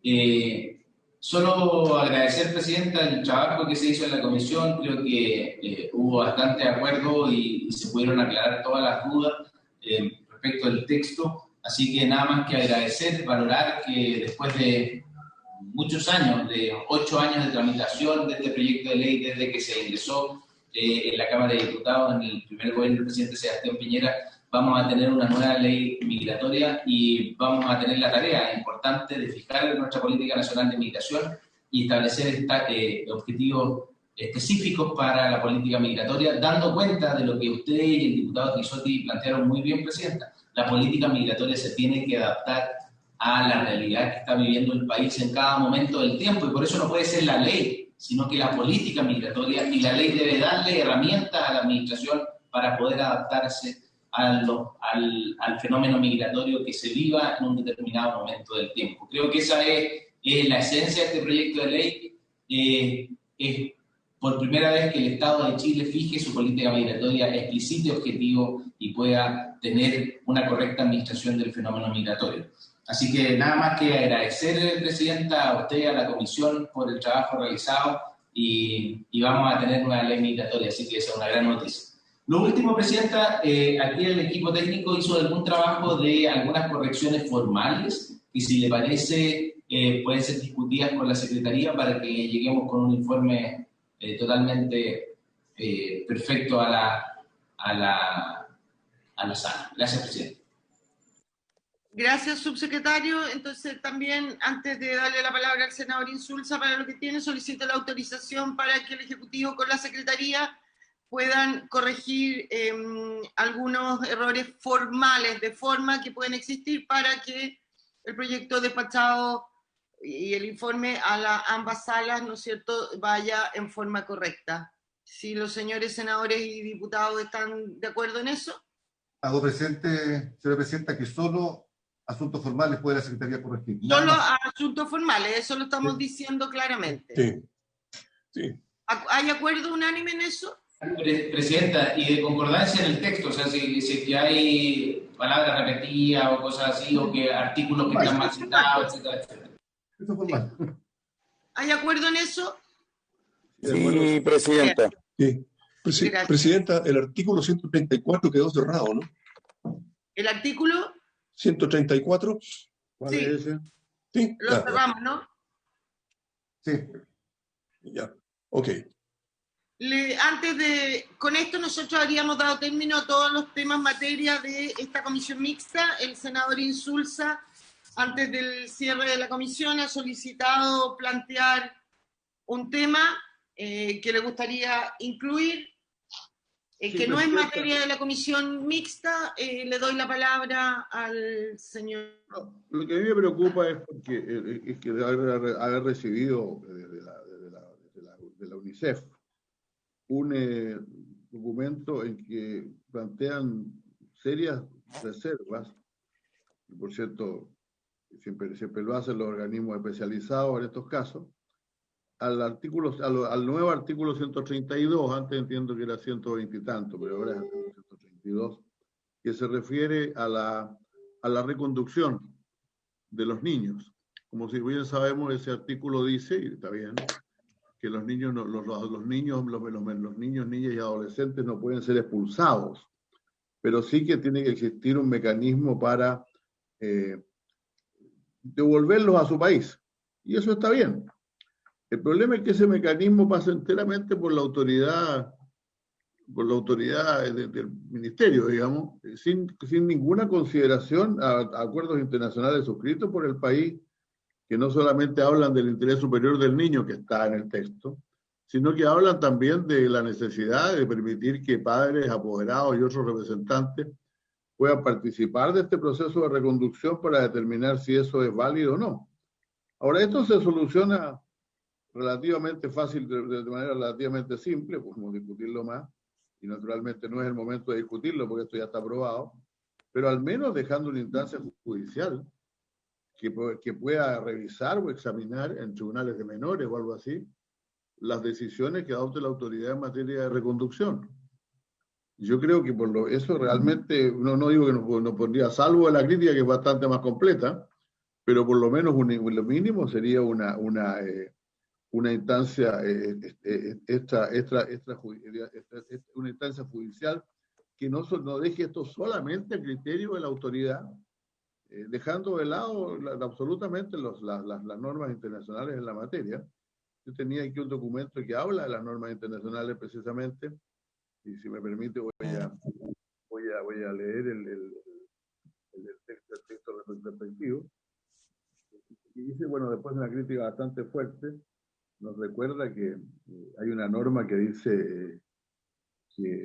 E: que solo agradecer, Presidenta, el trabajo que se hizo en la Comisión. Creo que hubo bastante acuerdo y se pudieron aclarar todas las dudas respecto al texto. Así que nada más que agradecer, valorar que después de muchos años, de 8 años de tramitación de este proyecto de ley, desde que se ingresó en la Cámara de Diputados en el primer gobierno del presidente Sebastián Piñera, vamos a tener una nueva ley migratoria y vamos a tener la tarea importante de fijar nuestra política nacional de migración y establecer objetivos específicos para la política migratoria, dando cuenta de lo que usted y el diputado Tizotti plantearon muy bien, Presidenta. La política migratoria se tiene que adaptar a la realidad que está viviendo el país en cada momento del tiempo, y por eso no puede ser la ley, sino que la política migratoria, y la ley debe darle herramientas a la administración para poder adaptarse al fenómeno migratorio que se viva en un determinado momento del tiempo. Creo que esa es la esencia de este proyecto de ley. Es por primera vez que el Estado de Chile fije su política migratoria, explicite objetivo y pueda tener una correcta administración del fenómeno migratorio. Así que nada más que agradecer, Presidenta, a usted, a la Comisión, por el trabajo realizado, y vamos a tener una ley migratoria, así que esa es una gran noticia. Lo último, Presidenta, aquí el equipo técnico hizo algún trabajo de algunas correcciones formales, y si le parece, pueden ser discutidas con la Secretaría para que lleguemos con un informe totalmente perfecto a la sala. Gracias, Presidente.
C: Gracias, subsecretario. Entonces, también, antes de darle la palabra al senador Insulza para lo que tiene, solicito la autorización para que el Ejecutivo con la Secretaría puedan corregir algunos errores formales de forma que pueden existir para que el proyecto despachado y el informe a ambas salas, ¿no es cierto?, vaya en forma correcta. Si los señores senadores y diputados están de acuerdo en eso.
B: Hago presente, señora Presidenta, que solo asuntos formales puede la Secretaría corregir.
C: Solo asuntos formales, eso lo estamos diciendo claramente.
G: Sí. Sí.
C: ¿Hay acuerdo unánime en eso?
E: Presidenta, y de concordancia en el texto, o sea, si hay palabras repetidas o cosas así, o que artículos que están mal citados, etcétera, etcétera.
B: Eso es formal.
C: ¿Hay acuerdo en eso?
L: Sí, Presidenta.
G: Sí. Presidenta, el artículo 134 quedó cerrado, ¿no?
C: ¿El artículo?
G: 134.
D: ¿Cuál
C: Sí.
D: es ese?
G: Sí.
C: Lo cerramos, ¿no?
B: Sí.
G: Ya. Ok.
C: Con esto nosotros habríamos dado término a todos los temas materia de esta comisión mixta. El senador Insulza, antes del cierre de la comisión, ha solicitado plantear un tema que le gustaría incluir, que no es materia de la comisión mixta. Le doy la palabra al señor.
D: No, lo que a mí me preocupa es que haber recibido de la UNICEF un documento en que plantean serias reservas, y por cierto, siempre lo hacen los organismos especializados en estos casos, al nuevo artículo 132, antes entiendo que era 120 y tanto, pero ahora es el 132, que se refiere a la reconducción de los niños. Como si bien sabemos, ese artículo dice, y está bien, que los niños, niñas y adolescentes no pueden ser expulsados, pero sí que tiene que existir un mecanismo para devolverlos a su país. Y eso está bien. El problema es que ese mecanismo pasa enteramente por la autoridad del ministerio, digamos, sin ninguna consideración a acuerdos internacionales suscritos por el país, que no solamente hablan del interés superior del niño, que está en el texto, sino que hablan también de la necesidad de permitir que padres, apoderados y otros representantes puedan participar de este proceso de reconducción para determinar si eso es válido o no. Ahora, esto se soluciona relativamente fácil, de manera relativamente simple, podemos discutirlo más, y naturalmente no es el momento de discutirlo porque esto ya está aprobado, pero al menos dejando una instancia judicial que pueda revisar o examinar en tribunales de menores o algo así las decisiones que adopte la autoridad en materia de reconducción. Yo creo que eso realmente, no digo que nos pondría a salvo de la crítica, que es bastante más completa, pero por lo menos lo mínimo sería una instancia una instancia judicial que no deje esto solamente a criterio de la autoridad, dejando de lado absolutamente las normas internacionales en la materia. Yo tenía aquí un documento que habla de las normas internacionales precisamente, y si me permite voy a leer el texto respectivo. Y dice, bueno, después de una crítica bastante fuerte, nos recuerda que hay una norma que dice que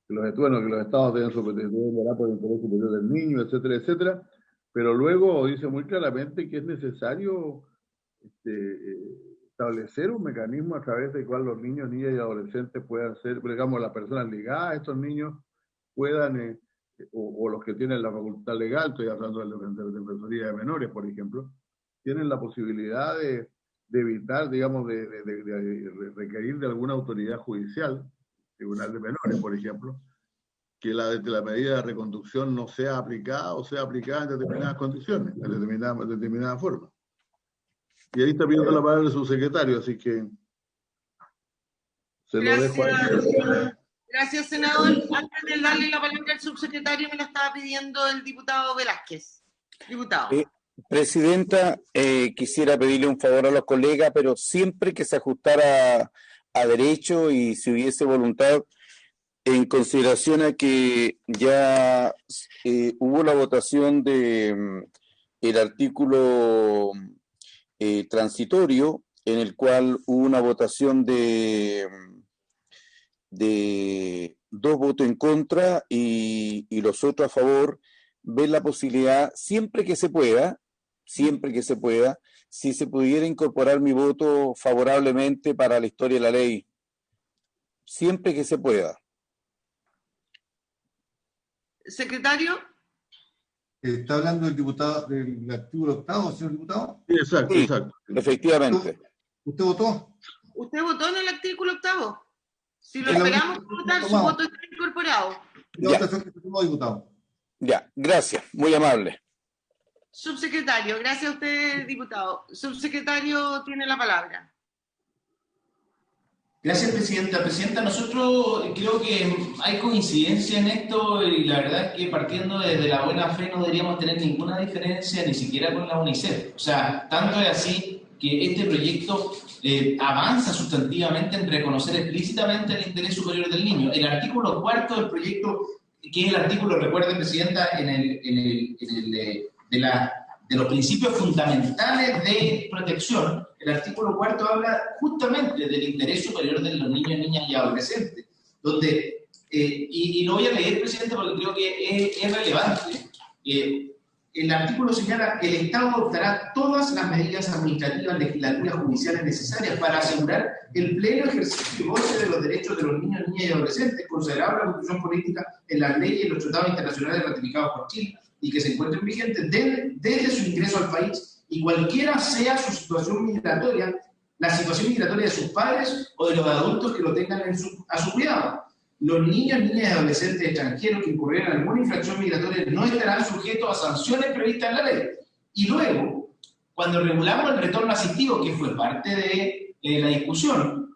D: los estados deben velar por el interés superior del niño, etcétera, etcétera, pero luego dice muy claramente que es necesario establecer un mecanismo a través del cual los niños, niñas y adolescentes puedan ser, digamos, las personas ligadas a estos niños puedan, o los que tienen la facultad legal, estoy hablando de la Defensoría de Menores, por ejemplo, tienen la posibilidad de evitar, digamos, de requerir de alguna autoridad judicial, tribunal de menores, por ejemplo, que la medida de reconducción no sea aplicada o sea aplicada en determinadas condiciones, en determinada forma. Y ahí está pidiendo la palabra el subsecretario, así que se lo dejo ahí.
C: Gracias, senador. Antes de darle la palabra al subsecretario, me la estaba pidiendo el diputado Velázquez. Diputado.
L: Presidenta, quisiera pedirle un favor a los colegas, pero siempre que se ajustara a derecho y si hubiese voluntad, en consideración a que ya hubo la votación de el artículo transitorio, en el cual hubo una votación de 2 votos en contra y los otros a favor, ver la posibilidad, siempre que se pueda, si se pudiera incorporar mi voto favorablemente para la historia de la ley, siempre que se pueda.
C: Secretario.
B: ¿Está hablando el diputado del artículo 8º, señor diputado?
D: Sí, exacto,
L: sí,
D: exacto.
L: Efectivamente.
B: ¿Usted votó?
C: ¿Usted votó en el artículo 8º? Si lo esperamos votar, su voto está incorporado.
B: Diputado.
L: Ya, gracias, muy amable.
C: Subsecretario, gracias a usted, diputado. Subsecretario tiene la palabra.
E: Gracias, Presidenta. Presidenta, nosotros creo que hay coincidencia en esto y la verdad es que partiendo desde la buena fe no deberíamos tener ninguna diferencia ni siquiera con la UNICEF. O sea, tanto es así que este proyecto avanza sustantivamente en reconocer explícitamente el interés superior del niño. El artículo 4 del proyecto, que es el artículo, recuerde, Presidenta, de los principios fundamentales de protección, el artículo 4 habla justamente del interés superior de los niños, niñas y adolescentes, donde, y lo voy a leer, Presidente, porque creo que es relevante. El artículo señala que el Estado adoptará todas las medidas administrativas, legislativas, judiciales necesarias para asegurar el pleno ejercicio y goce de los derechos de los niños, niñas y adolescentes, consagrados en la Constitución Política, en las leyes y en los tratados internacionales ratificados por Chile, y que se encuentren vigentes desde su ingreso al país y cualquiera sea su situación migratoria, la situación migratoria de sus padres o de los adultos que lo tengan a su cuidado. Los niños, niñas y adolescentes extranjeros que incurrieran en alguna infracción migratoria no estarán sujetos a sanciones previstas en la ley. Y luego, cuando regulamos el retorno asistido, que fue parte de la discusión,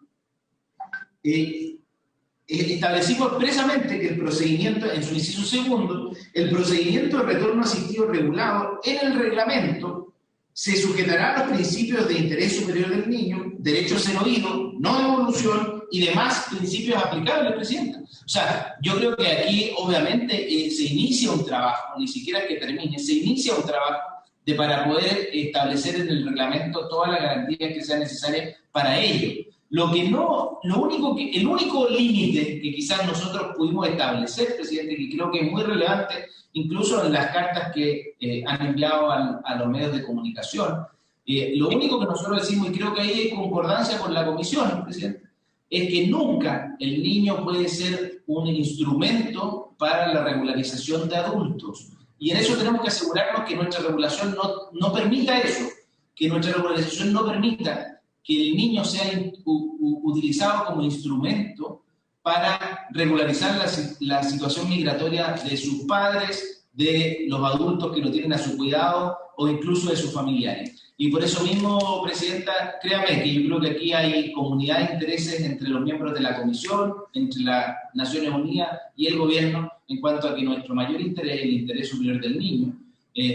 E: establecimos expresamente que el procedimiento, en su inciso segundo, el procedimiento de retorno asistido regulado en el reglamento se sujetará a los principios de interés superior del niño, derecho a ser oído, no devolución y demás principios aplicables, Presidenta. O sea, yo creo que aquí obviamente se inicia un trabajo, ni siquiera que termine, se inicia un trabajo para poder establecer en el reglamento todas las garantías que sean necesarias para ello. El único límite que quizás nosotros pudimos establecer, presidente, que creo que es muy relevante, incluso en las cartas que han enviado a los medios de comunicación, lo único que nosotros decimos, y creo que ahí hay concordancia con la comisión, presidente, es que nunca el niño puede ser un instrumento para la regularización de adultos. Y en eso tenemos que asegurarnos que nuestra regulación no permita eso, que nuestra regularización no permita que el niño sea utilizado como instrumento para regularizar la situación migratoria de sus padres, de los adultos que lo tienen a su cuidado o incluso de sus familiares. Y por eso mismo, Presidenta, créame que yo creo que aquí hay comunidad de intereses entre los miembros de la Comisión, entre las Naciones Unidas y el Gobierno, en cuanto a que nuestro mayor interés es el interés superior del niño.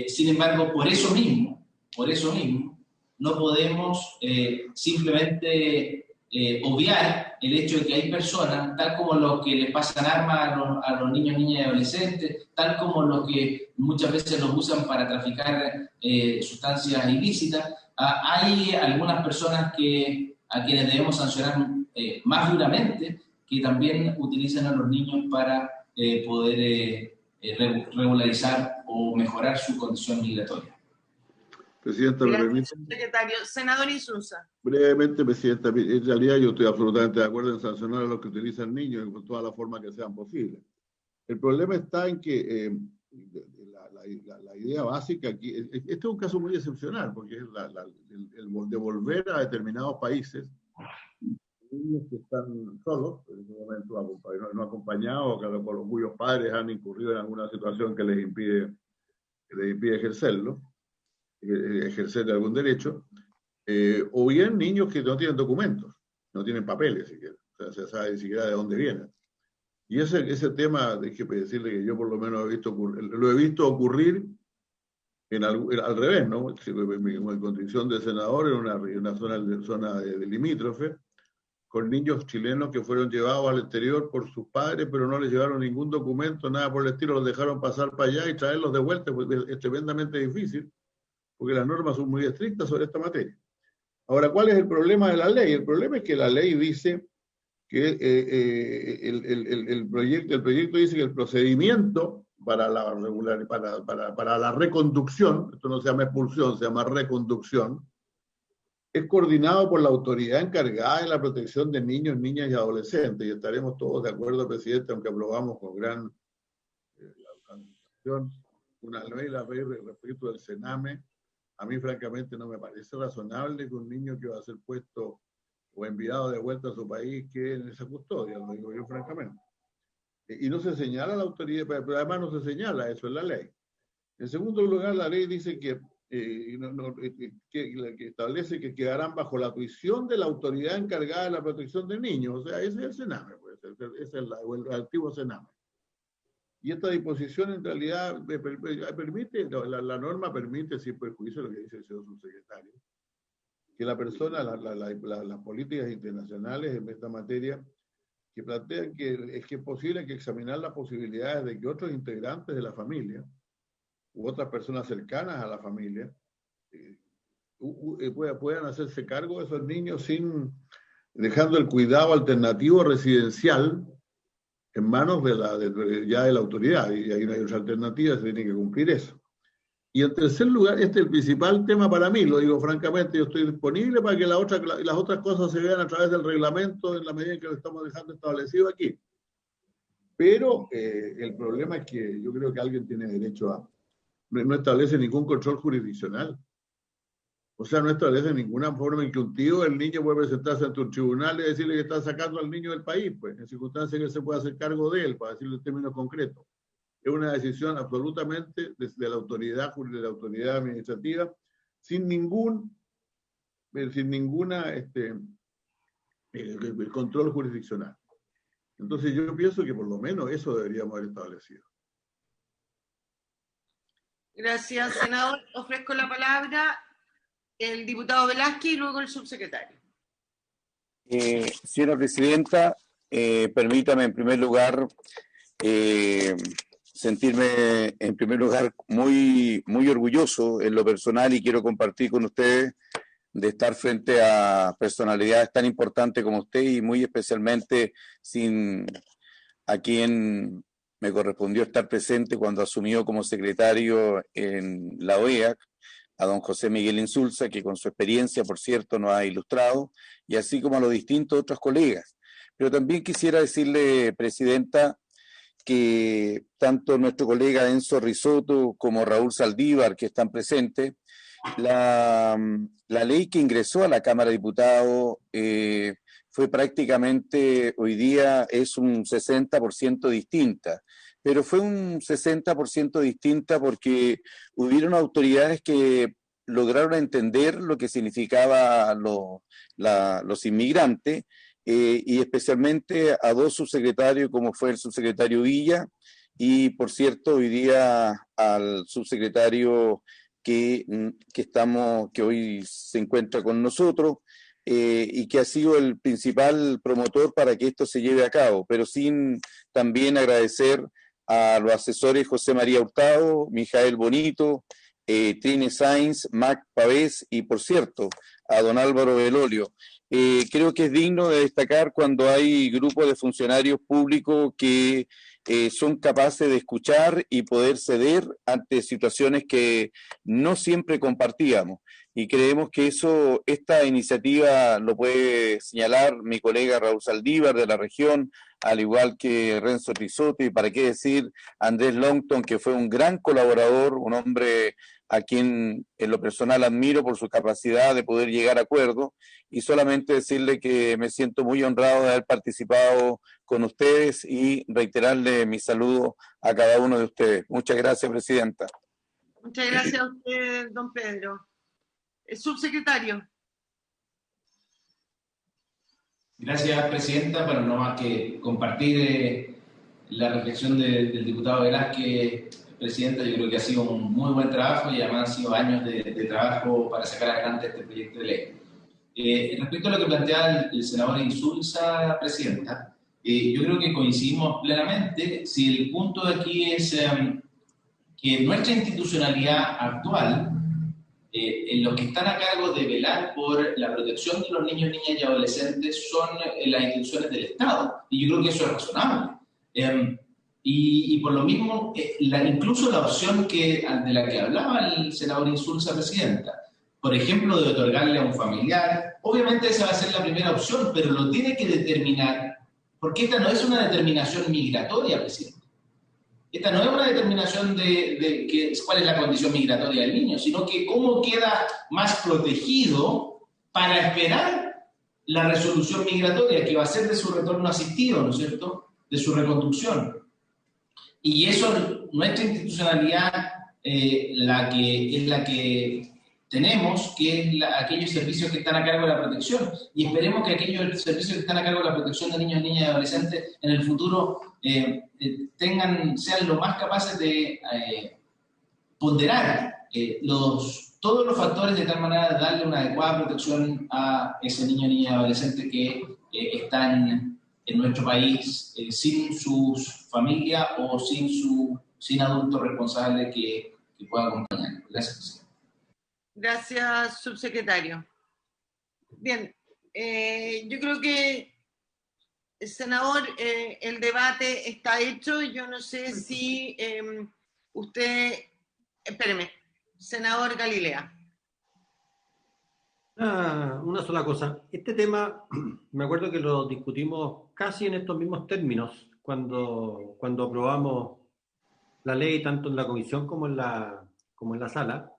E: Sin embargo, por eso mismo, no podemos simplemente obviar el hecho de que hay personas, tal como los que les pasan armas a los niños, niñas y adolescentes, tal como los que muchas veces los usan para traficar sustancias ilícitas. Hay algunas personas a quienes debemos sancionar más duramente, que también utilizan a los niños para poder regularizar o mejorar su condición migratoria.
D: Presidenta, me permite.
C: Secretario, senador Insunza.
D: Brevemente, Presidenta, en realidad yo estoy absolutamente de acuerdo en sancionar a los que utilizan niños en todas las formas que sean posibles. El problema está en que la idea básica aquí, este es un caso muy excepcional, porque es el devolver a determinados países niños que están solos, en este momento no acompañados, por los cuyos padres han incurrido en alguna situación que les impide ejercer algún derecho, o bien niños que no tienen documentos, no tienen papeles siquiera, o sea, se sabe ni siquiera de dónde vienen. Y ese tema, déjeme decirle que yo por lo menos lo he visto ocurrir al revés, ¿no? En condición de senador en una zona de limítrofe, con niños chilenos que fueron llevados al exterior por sus padres, pero no les llevaron ningún documento, nada por el estilo, los dejaron pasar para allá y traerlos de vuelta, porque es tremendamente difícil, porque las normas son muy estrictas sobre esta materia. Ahora, ¿cuál es el problema de la ley? El problema es que la ley dice que el proyecto dice que el procedimiento para la reconducción, esto no se llama expulsión, se llama reconducción, es coordinado por la autoridad encargada de la protección de niños, niñas y adolescentes, y estaremos todos de acuerdo, presidente, aunque aprobamos con gran una ley, la ley respecto del Sename. A mí, francamente, no me parece razonable que un niño que va a ser puesto o enviado de vuelta a su país quede en esa custodia, lo digo yo francamente. Y no se señala la autoridad, pero además no se señala eso en la ley. En segundo lugar, la ley dice que establece que quedarán bajo la tuición de la autoridad encargada de la protección del niño. O sea, ese es el Sename, pues, es el antiguo Sename. Y esta disposición en realidad permite, la norma permite, sin perjuicio de lo que dice el señor subsecretario, que la persona, las políticas internacionales en esta materia, que plantean que es posible que examinar las posibilidades de que otros integrantes de la familia u otras personas cercanas a la familia puedan hacerse cargo de esos niños dejando el cuidado alternativo residencial en manos de la autoridad, y ahí no hay otra alternativa, se tiene que cumplir eso. Y en tercer lugar, este es el principal tema para mí, lo digo francamente, yo estoy disponible para que las otras cosas se vean a través del reglamento en la medida en que lo estamos dejando establecido aquí. Pero el problema es que yo creo que alguien tiene derecho no establece ningún control jurisdiccional. O sea, no establece ninguna forma en que un tío, el niño puede presentarse ante un tribunal y decirle que está sacando al niño del país, pues, en circunstancias que se puede hacer cargo de él, para decirlo en términos concretos. Es una decisión absolutamente desde la autoridad administrativa, sin ninguna control jurisdiccional. Entonces yo pienso que por lo menos eso deberíamos haber establecido.
C: Gracias, senador. Ofrezco la palabra el diputado Velázquez y luego el subsecretario.
L: Señora Presidenta, permítame en primer lugar sentirme en primer lugar muy, muy orgulloso en lo personal, y quiero compartir con ustedes de estar frente a personalidades tan importantes como usted, y muy especialmente a quien me correspondió estar presente cuando asumió como secretario en la OEA, a don José Miguel Insulza, que con su experiencia, por cierto, nos ha ilustrado, y así como a los distintos otros colegas. Pero también quisiera decirle, Presidenta, que tanto nuestro colega Enzo Risotto como Raúl Saldívar, que están presentes, la ley que ingresó a la Cámara de Diputados fue prácticamente, hoy día es un 60% distinta, pero fue un 60% distinta porque hubieron autoridades que lograron entender lo que significaba los inmigrantes, y especialmente a dos subsecretarios, como fue el subsecretario Villa, y por cierto, hoy día al subsecretario que hoy se encuentra con nosotros, y que ha sido el principal promotor para que esto se lleve a cabo, pero sin también agradecer a los asesores José María Hurtado, Mijael Bonito, Trine Sainz, Mac Pavés y, por cierto, a don Álvaro Belolio. Creo que es digno de destacar cuando hay grupos de funcionarios públicos que son capaces de escuchar y poder ceder ante situaciones que no siempre compartíamos. Y creemos que esta iniciativa lo puede señalar mi colega Raúl Saldívar de la región, al igual que Renzo Risotto, y para qué decir Andrés Longton, que fue un gran colaborador, un hombre a quien en lo personal admiro por su capacidad de poder llegar a acuerdos, y solamente decirle que me siento muy honrado de haber participado con ustedes y reiterarle mi saludo a cada uno de ustedes. Muchas gracias, Presidenta.
C: Muchas gracias a usted, don Pedro. Subsecretario.
E: Gracias, Presidenta. Bueno, no más que compartir la reflexión del diputado Velázquez, Presidenta. Yo creo que ha sido un muy buen trabajo y además han sido años de trabajo para sacar adelante este proyecto de ley. Respecto a lo que plantea el senador Insulza, Presidenta, yo creo que coincidimos plenamente. Si el punto de aquí es que nuestra institucionalidad actual, en los que están a cargo de velar por la protección de los niños, niñas y adolescentes son las instituciones del Estado, y yo creo que eso es razonable. Y por lo mismo, incluso la opción de la que hablaba el senador Insulza, Presidenta, por ejemplo, de otorgarle a un familiar, obviamente esa va a ser la primera opción, pero lo tiene que determinar, porque esta no es una determinación migratoria, Presidenta. Esta no es una determinación de cuál es la condición migratoria del niño, sino que cómo queda más protegido para esperar la resolución migratoria, que va a ser de su retorno asistido, ¿no es cierto?, de su reconducción. Y eso, nuestra institucionalidad, la que tenemos, que es aquellos servicios que están a cargo de la protección, y esperemos que aquellos servicios que están a cargo de la protección de niños, niñas y adolescentes en el futuro sean lo más capaces de ponderar todos los factores de tal manera de darle una adecuada protección a ese niño, niña y adolescente que están en nuestro país sin sus familias o sin adultos responsables que puedan acompañarlos. Gracias.
C: Gracias, subsecretario. Bien, yo creo que, senador, el debate está hecho. Yo no sé si usted... Espéreme, senador Galilea.
J: Una sola cosa. Este tema, me acuerdo que lo discutimos casi en estos mismos términos cuando aprobamos la ley, tanto en la comisión como en la sala.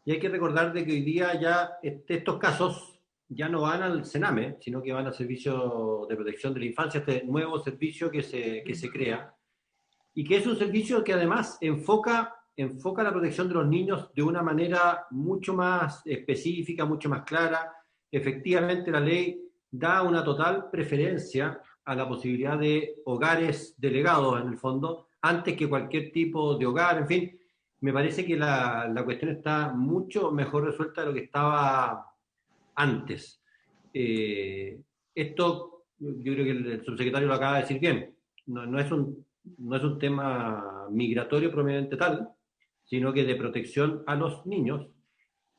J: Y hay que recordar de que hoy día ya estos casos ya no van al Sename, sino que van al Servicio de Protección de la Infancia, este nuevo servicio que se crea, y que es un servicio que además enfoca la protección de los niños de una manera mucho más específica, mucho más clara. Efectivamente, la ley da una total preferencia a la posibilidad de hogares delegados, en el fondo, antes que cualquier tipo de hogar, en fin. Me parece que la cuestión está mucho mejor resuelta de lo que estaba antes. Esto, yo creo que el subsecretario lo acaba de decir bien, no es un no es un tema migratorio propiamente tal, sino que de protección a los niños.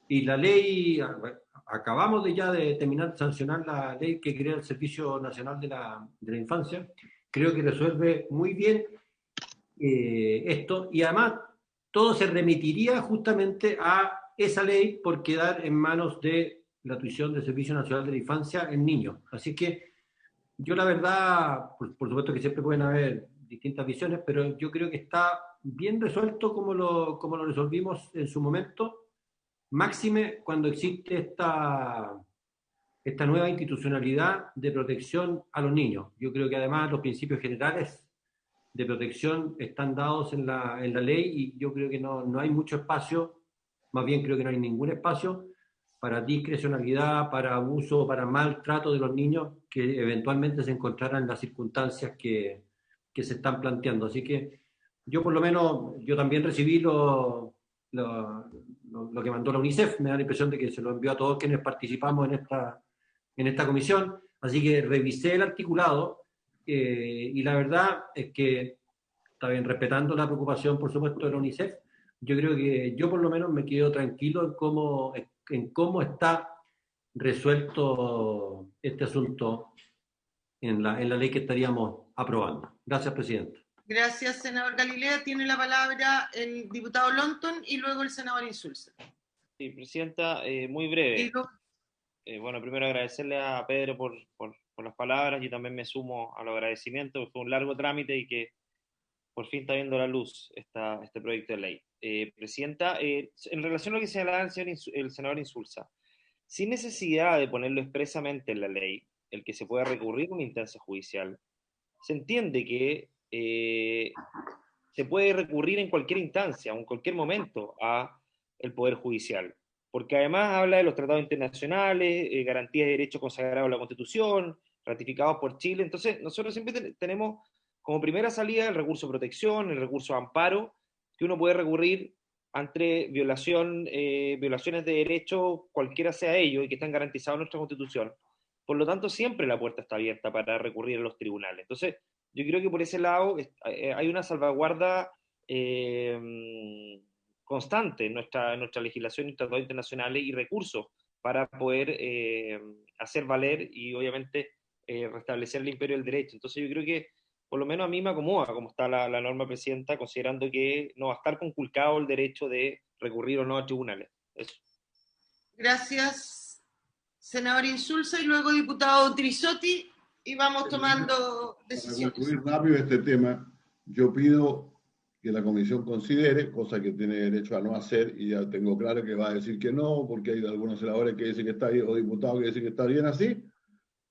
J: Y la ley, acabamos ya de terminar de sancionar la ley que crea el Servicio Nacional de la Infancia. Creo que resuelve muy bien esto, y además todo se remitiría justamente a esa ley por quedar en manos de la tuición del Servicio Nacional de la Infancia en niños. Así que yo la verdad, por supuesto que siempre pueden haber distintas visiones, pero yo creo que está bien resuelto como lo resolvimos en su momento, máxime cuando existe esta nueva institucionalidad de protección a los niños. Yo creo que además los principios generales de protección están dados en la ley, y yo creo que no hay mucho espacio, más bien creo que no hay ningún espacio para discrecionalidad, para abuso, para maltrato de los niños que eventualmente se encontraran en las circunstancias que se están planteando. Así que yo por lo menos, yo también recibí lo que mandó la UNICEF, me da la impresión de que se lo envió a todos quienes participamos en esta comisión, así que revisé el articulado, y la verdad es que, está bien, respetando la preocupación, por supuesto, de la UNICEF, yo creo que yo por lo menos me quedo tranquilo en cómo está resuelto este asunto en la ley que estaríamos aprobando. Gracias, Presidenta.
C: Gracias, senador Galilea. Tiene la palabra el diputado Lonton y luego el senador Insulza.
I: Sí, Presidenta, muy breve. Bueno, primero agradecerle a Pedro por las palabras. Yo también me sumo a los agradecimientos. Fue un largo trámite y que por fin está viendo la luz este proyecto de ley. Presidenta, en relación a lo que señalaba el senador Insulza, sin necesidad de ponerlo expresamente en la ley, el que se pueda recurrir a una instancia judicial, se entiende que se puede recurrir en cualquier instancia o en cualquier momento a el Poder Judicial, porque además habla de los tratados internacionales, garantías de derechos consagrados en la Constitución, ratificados por Chile. Entonces nosotros siempre tenemos como primera salida el recurso de protección, el recurso de amparo, que uno puede recurrir ante violaciones de derechos, cualquiera sea ello, y que están garantizados en nuestra Constitución. Por lo tanto, siempre la puerta está abierta para recurrir a los tribunales. Entonces, yo creo que por ese lado hay una salvaguarda constante en nuestra legislación y tratados internacionales y recursos para poder hacer valer y obviamente restablecer el imperio del derecho. Entonces yo creo que por lo menos a mí me acomoda como está la norma, Presidenta, considerando que no va a estar conculcado el derecho de recurrir o no a tribunales. Eso.
C: Gracias, senador Insulza, y luego diputado Trisotti, y vamos tomando decisiones.
D: Para concluir rápido este tema, yo pido que la comisión considere, cosa que tiene derecho a no hacer, y ya tengo claro que va a decir que no, porque hay algunos senadores que dicen que está bien, o diputados que dicen que está bien así,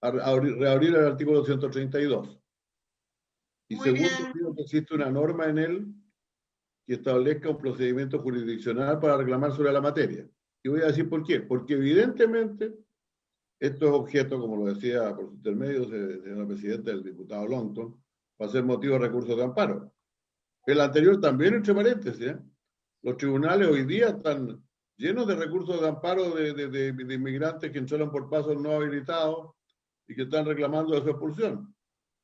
D: reabrir el artículo 132. Y
C: Muy
D: segundo,
C: bien.
D: pido que existe una norma en él que establezca un procedimiento jurisdiccional para reclamar sobre la materia. Y voy a decir por qué. Porque evidentemente esto es objeto, como lo decía por su intermedio, señora Presidenta, el diputado Lonton, va a ser motivo de recursos de amparo. El anterior también, entre paréntesis, los tribunales hoy día están llenos de recursos de amparo de inmigrantes que entraron por pasos no habilitados y que están reclamando de su expulsión.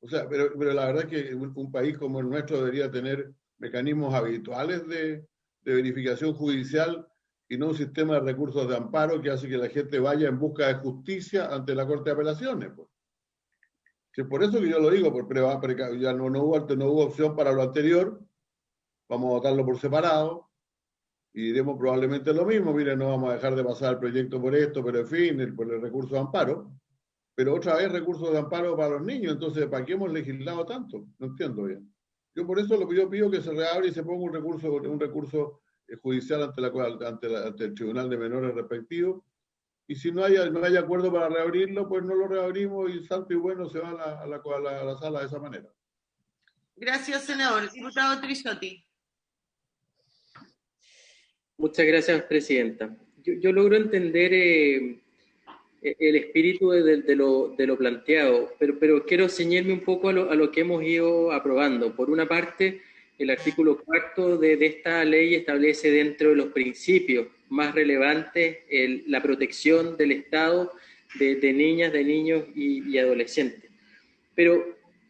D: O sea, pero la verdad es que un país como el nuestro debería tener mecanismos habituales de verificación judicial y no un sistema de recursos de amparo que hace que la gente vaya en busca de justicia ante la Corte de Apelaciones. Pues. Que por eso que yo lo digo, ya no hubo opción para lo anterior, vamos a votarlo por separado y diremos probablemente lo mismo, mire, no vamos a dejar de pasar el proyecto por esto, pero en fin, por el recurso de amparo. Pero otra vez recursos de amparo para los niños, entonces ¿para qué hemos legislado tanto? No entiendo bien. Yo por eso yo pido que se reabre y se ponga un recurso judicial ante el Tribunal de Menores respectivo, y si no hay acuerdo para reabrirlo, pues no lo reabrimos y santo y bueno se va a la sala de esa manera.
C: Gracias, senador. Diputado Trisotti.
H: Muchas gracias, Presidenta. Yo logro entender el espíritu de lo planteado, pero quiero ceñirme un poco a lo que hemos ido aprobando. Por una parte, el artículo 4 de esta ley establece dentro de los principios más relevantes la protección del Estado de niñas, de niños y adolescentes. Pero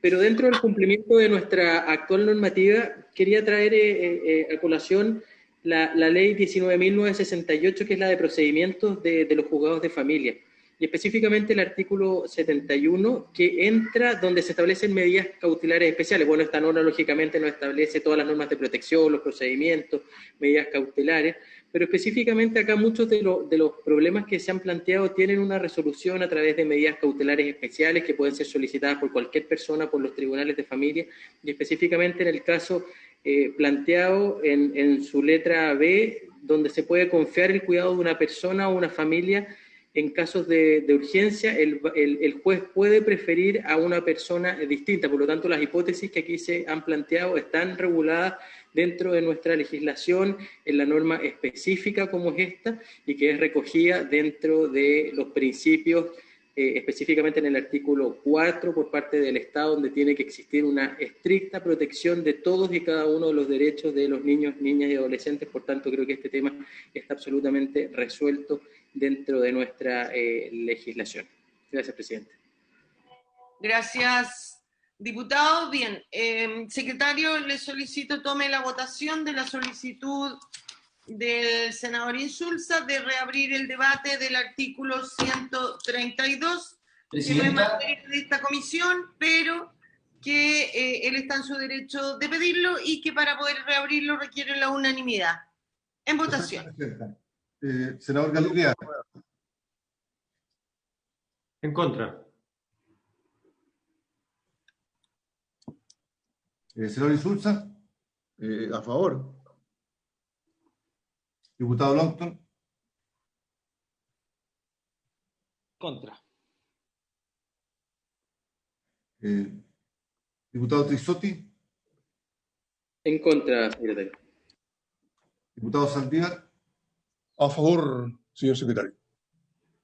H: pero dentro del cumplimiento de nuestra actual normativa, quería traer a colación la ley 19.968, que es la de procedimientos de los juzgados de familia, y específicamente el artículo 71, que entra donde se establecen medidas cautelares especiales. Bueno, esta norma lógicamente no establece todas las normas de protección, los procedimientos, medidas cautelares, pero específicamente acá muchos de los problemas que se han planteado tienen una resolución a través de medidas cautelares especiales que pueden ser solicitadas por cualquier persona, por los tribunales de familia, y específicamente en el caso planteado en su letra B, donde se puede confiar el cuidado de una persona o una familia en casos de urgencia, el juez puede preferir a una persona distinta. Por lo tanto, las hipótesis que aquí se han planteado están reguladas dentro de nuestra legislación, en la norma específica como es esta, y que es recogida dentro de los principios, específicamente en el artículo 4 por parte del Estado, donde tiene que existir una estricta protección de todos y cada uno de los derechos de los niños, niñas y adolescentes. Por tanto, creo que este tema está absolutamente resuelto dentro de nuestra legislación. Gracias, presidente.
C: Gracias, diputado. Bien, secretario, le solicito tome la votación de la solicitud del senador Insulza de reabrir el debate del artículo 132, que no es materia de esta comisión, pero que él está en su derecho de pedirlo y que para poder reabrirlo requiere la unanimidad. En votación.
B: Senador Galicia.
J: En contra.
B: Senador Insulza.
G: A favor.
B: Diputado Longton.
I: Contra.
B: Diputado Trisotti.
H: En contra, secretario.
B: Diputado Saldívar.
G: A favor, señor secretario.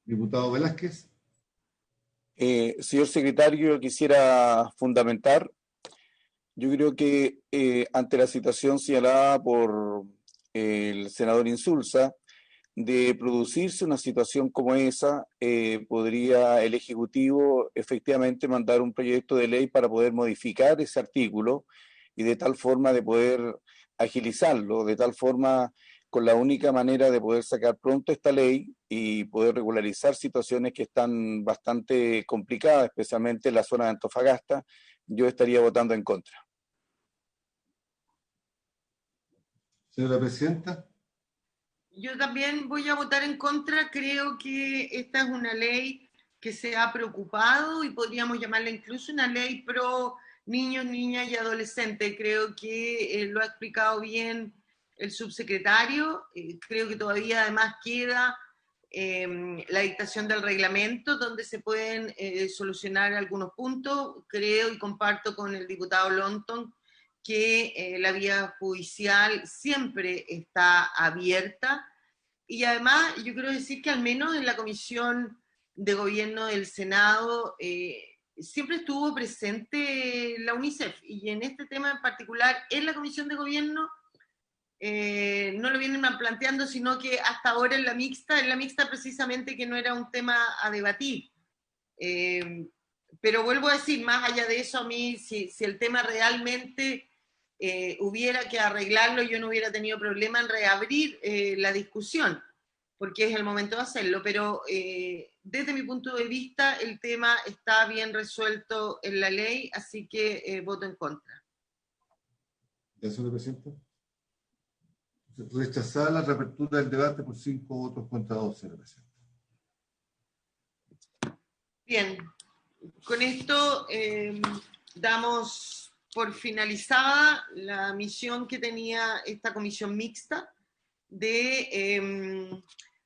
B: Diputado Velázquez.
L: Señor secretario, quisiera fundamentar. Yo creo que ante la situación señalada por el senador Insulza, de producirse una situación como esa, podría el Ejecutivo efectivamente mandar un proyecto de ley para poder modificar ese artículo y de tal forma de poder agilizarlo, de tal forma con la única manera de poder sacar pronto esta ley y poder regularizar situaciones que están bastante complicadas, especialmente en la zona de Antofagasta. Yo estaría votando en contra.
B: Señora Presidenta.
C: Yo también voy a votar en contra. Creo que esta es una ley que se ha preocupado y podríamos llamarla incluso una ley pro niños, niñas y adolescentes. Creo que lo ha explicado bien el subsecretario. Creo que todavía además queda la dictación del reglamento donde se pueden solucionar algunos puntos. Creo y comparto con el diputado Longton que la vía judicial siempre está abierta, y además yo quiero decir que al menos en la Comisión de Gobierno del Senado siempre estuvo presente la UNICEF, y en este tema en particular en la Comisión de Gobierno no lo vienen planteando, sino que hasta ahora en la mixta precisamente que no era un tema a debatir. Pero vuelvo a decir, más allá de eso, a mí, si el tema realmente hubiera que arreglarlo, yo no hubiera tenido problema en reabrir la discusión, porque es el momento de hacerlo, pero desde mi punto de vista el tema está bien resuelto en la ley, así que voto en contra.
B: Ya, señor presidente. Rechazar la reapertura del debate por 5 votos contra 2, señor presidente.
C: Bien, con esto damos por finalizada la misión que tenía esta comisión mixta de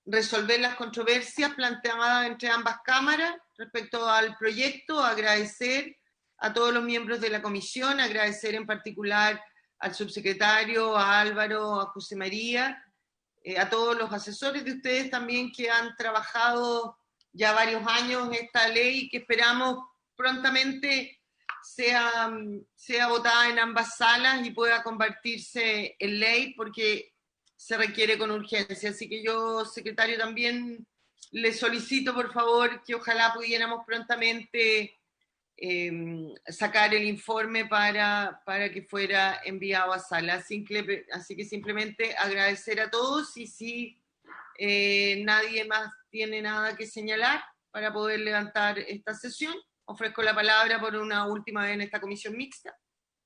C: resolver las controversias planteadas entre ambas cámaras respecto al proyecto. Agradecer a todos los miembros de la comisión, agradecer en particular al subsecretario, a Álvaro, a José María, a todos los asesores de ustedes también que han trabajado ya varios años en esta ley y que esperamos prontamente sea votada en ambas salas y pueda convertirse en ley, porque se requiere con urgencia. Así que yo, secretario, también le solicito, por favor, que ojalá pudiéramos prontamente sacar el informe para que fuera enviado a sala. Así que simplemente agradecer a todos, y si nadie más tiene nada que señalar para poder levantar esta sesión, ofrezco la palabra por una última vez en esta comisión mixta.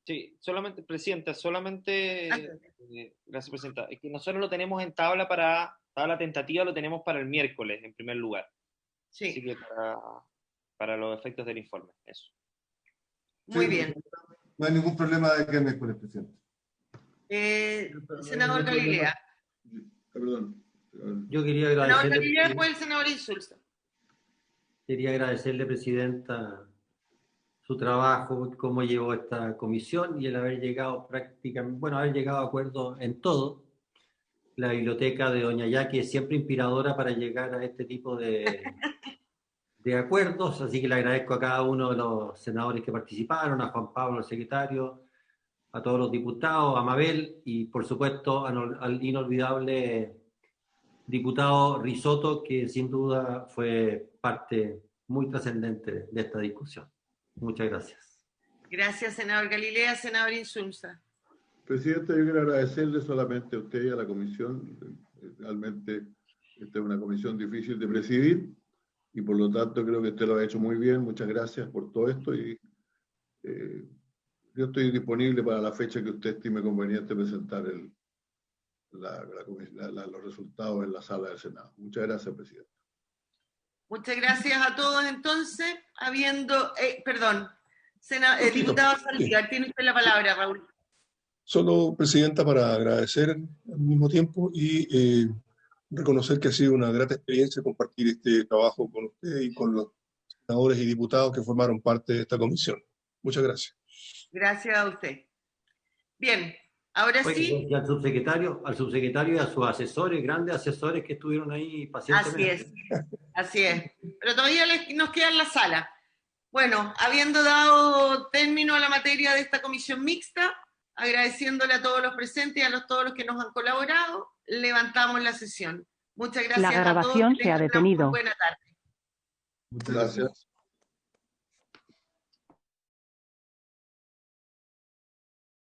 I: Sí, solamente, Presidenta, gracias, Presidenta, es que nosotros lo tenemos en tabla tentativa, lo tenemos para el miércoles, en primer lugar.
C: Sí.
I: Así que para los efectos del informe, eso.
C: Muy bien.
B: No hay ningún problema de que el miércoles, Presidente.
C: Senador Galilea.
D: Perdón.
J: Yo quería
C: Senador
J: agradecerle,
C: Galilea, después el senador Insulza.
J: quería agradecerle, Presidenta, su trabajo, cómo llevó esta comisión y el haber llegado haber llegado a acuerdos en todo. La biblioteca de Doña Yaqui es siempre inspiradora para llegar a este tipo de acuerdos, así que le agradezco a cada uno de los senadores que participaron, a Juan Pablo, el secretario, a todos los diputados, a Mabel y por supuesto al inolvidable diputado Risotto, que sin duda fue parte muy trascendente de esta discusión. Muchas gracias.
C: Gracias, senador Galilea. Senador Insulza.
D: Presidente, yo quiero agradecerle solamente a usted y a la comisión. Realmente esta es una comisión difícil de presidir y por lo tanto creo que usted lo ha hecho muy bien. Muchas gracias por todo esto y yo estoy disponible para la fecha que usted estime conveniente presentar los resultados en la sala del Senado. Muchas gracias, Presidente.
C: Muchas gracias a todos. Entonces, diputado Saldívar, tiene usted la palabra, Raúl.
G: Solo, Presidenta, para agradecer al mismo tiempo y reconocer que ha sido una grata experiencia compartir este trabajo con usted y con los senadores y diputados que formaron parte de esta comisión. Muchas gracias.
C: Gracias a usted. Bien, ahora sí.
J: Y al subsecretario y a sus asesores, grandes asesores que estuvieron ahí pacientemente.
C: Así es. Pero todavía nos queda en la sala. Bueno, habiendo dado término a la materia de esta comisión mixta, agradeciéndole a todos los presentes y a todos los que nos han colaborado, levantamos la sesión. Muchas gracias a todos.
M: La grabación se ha detenido.
C: Buena tarde.
D: Muchas gracias.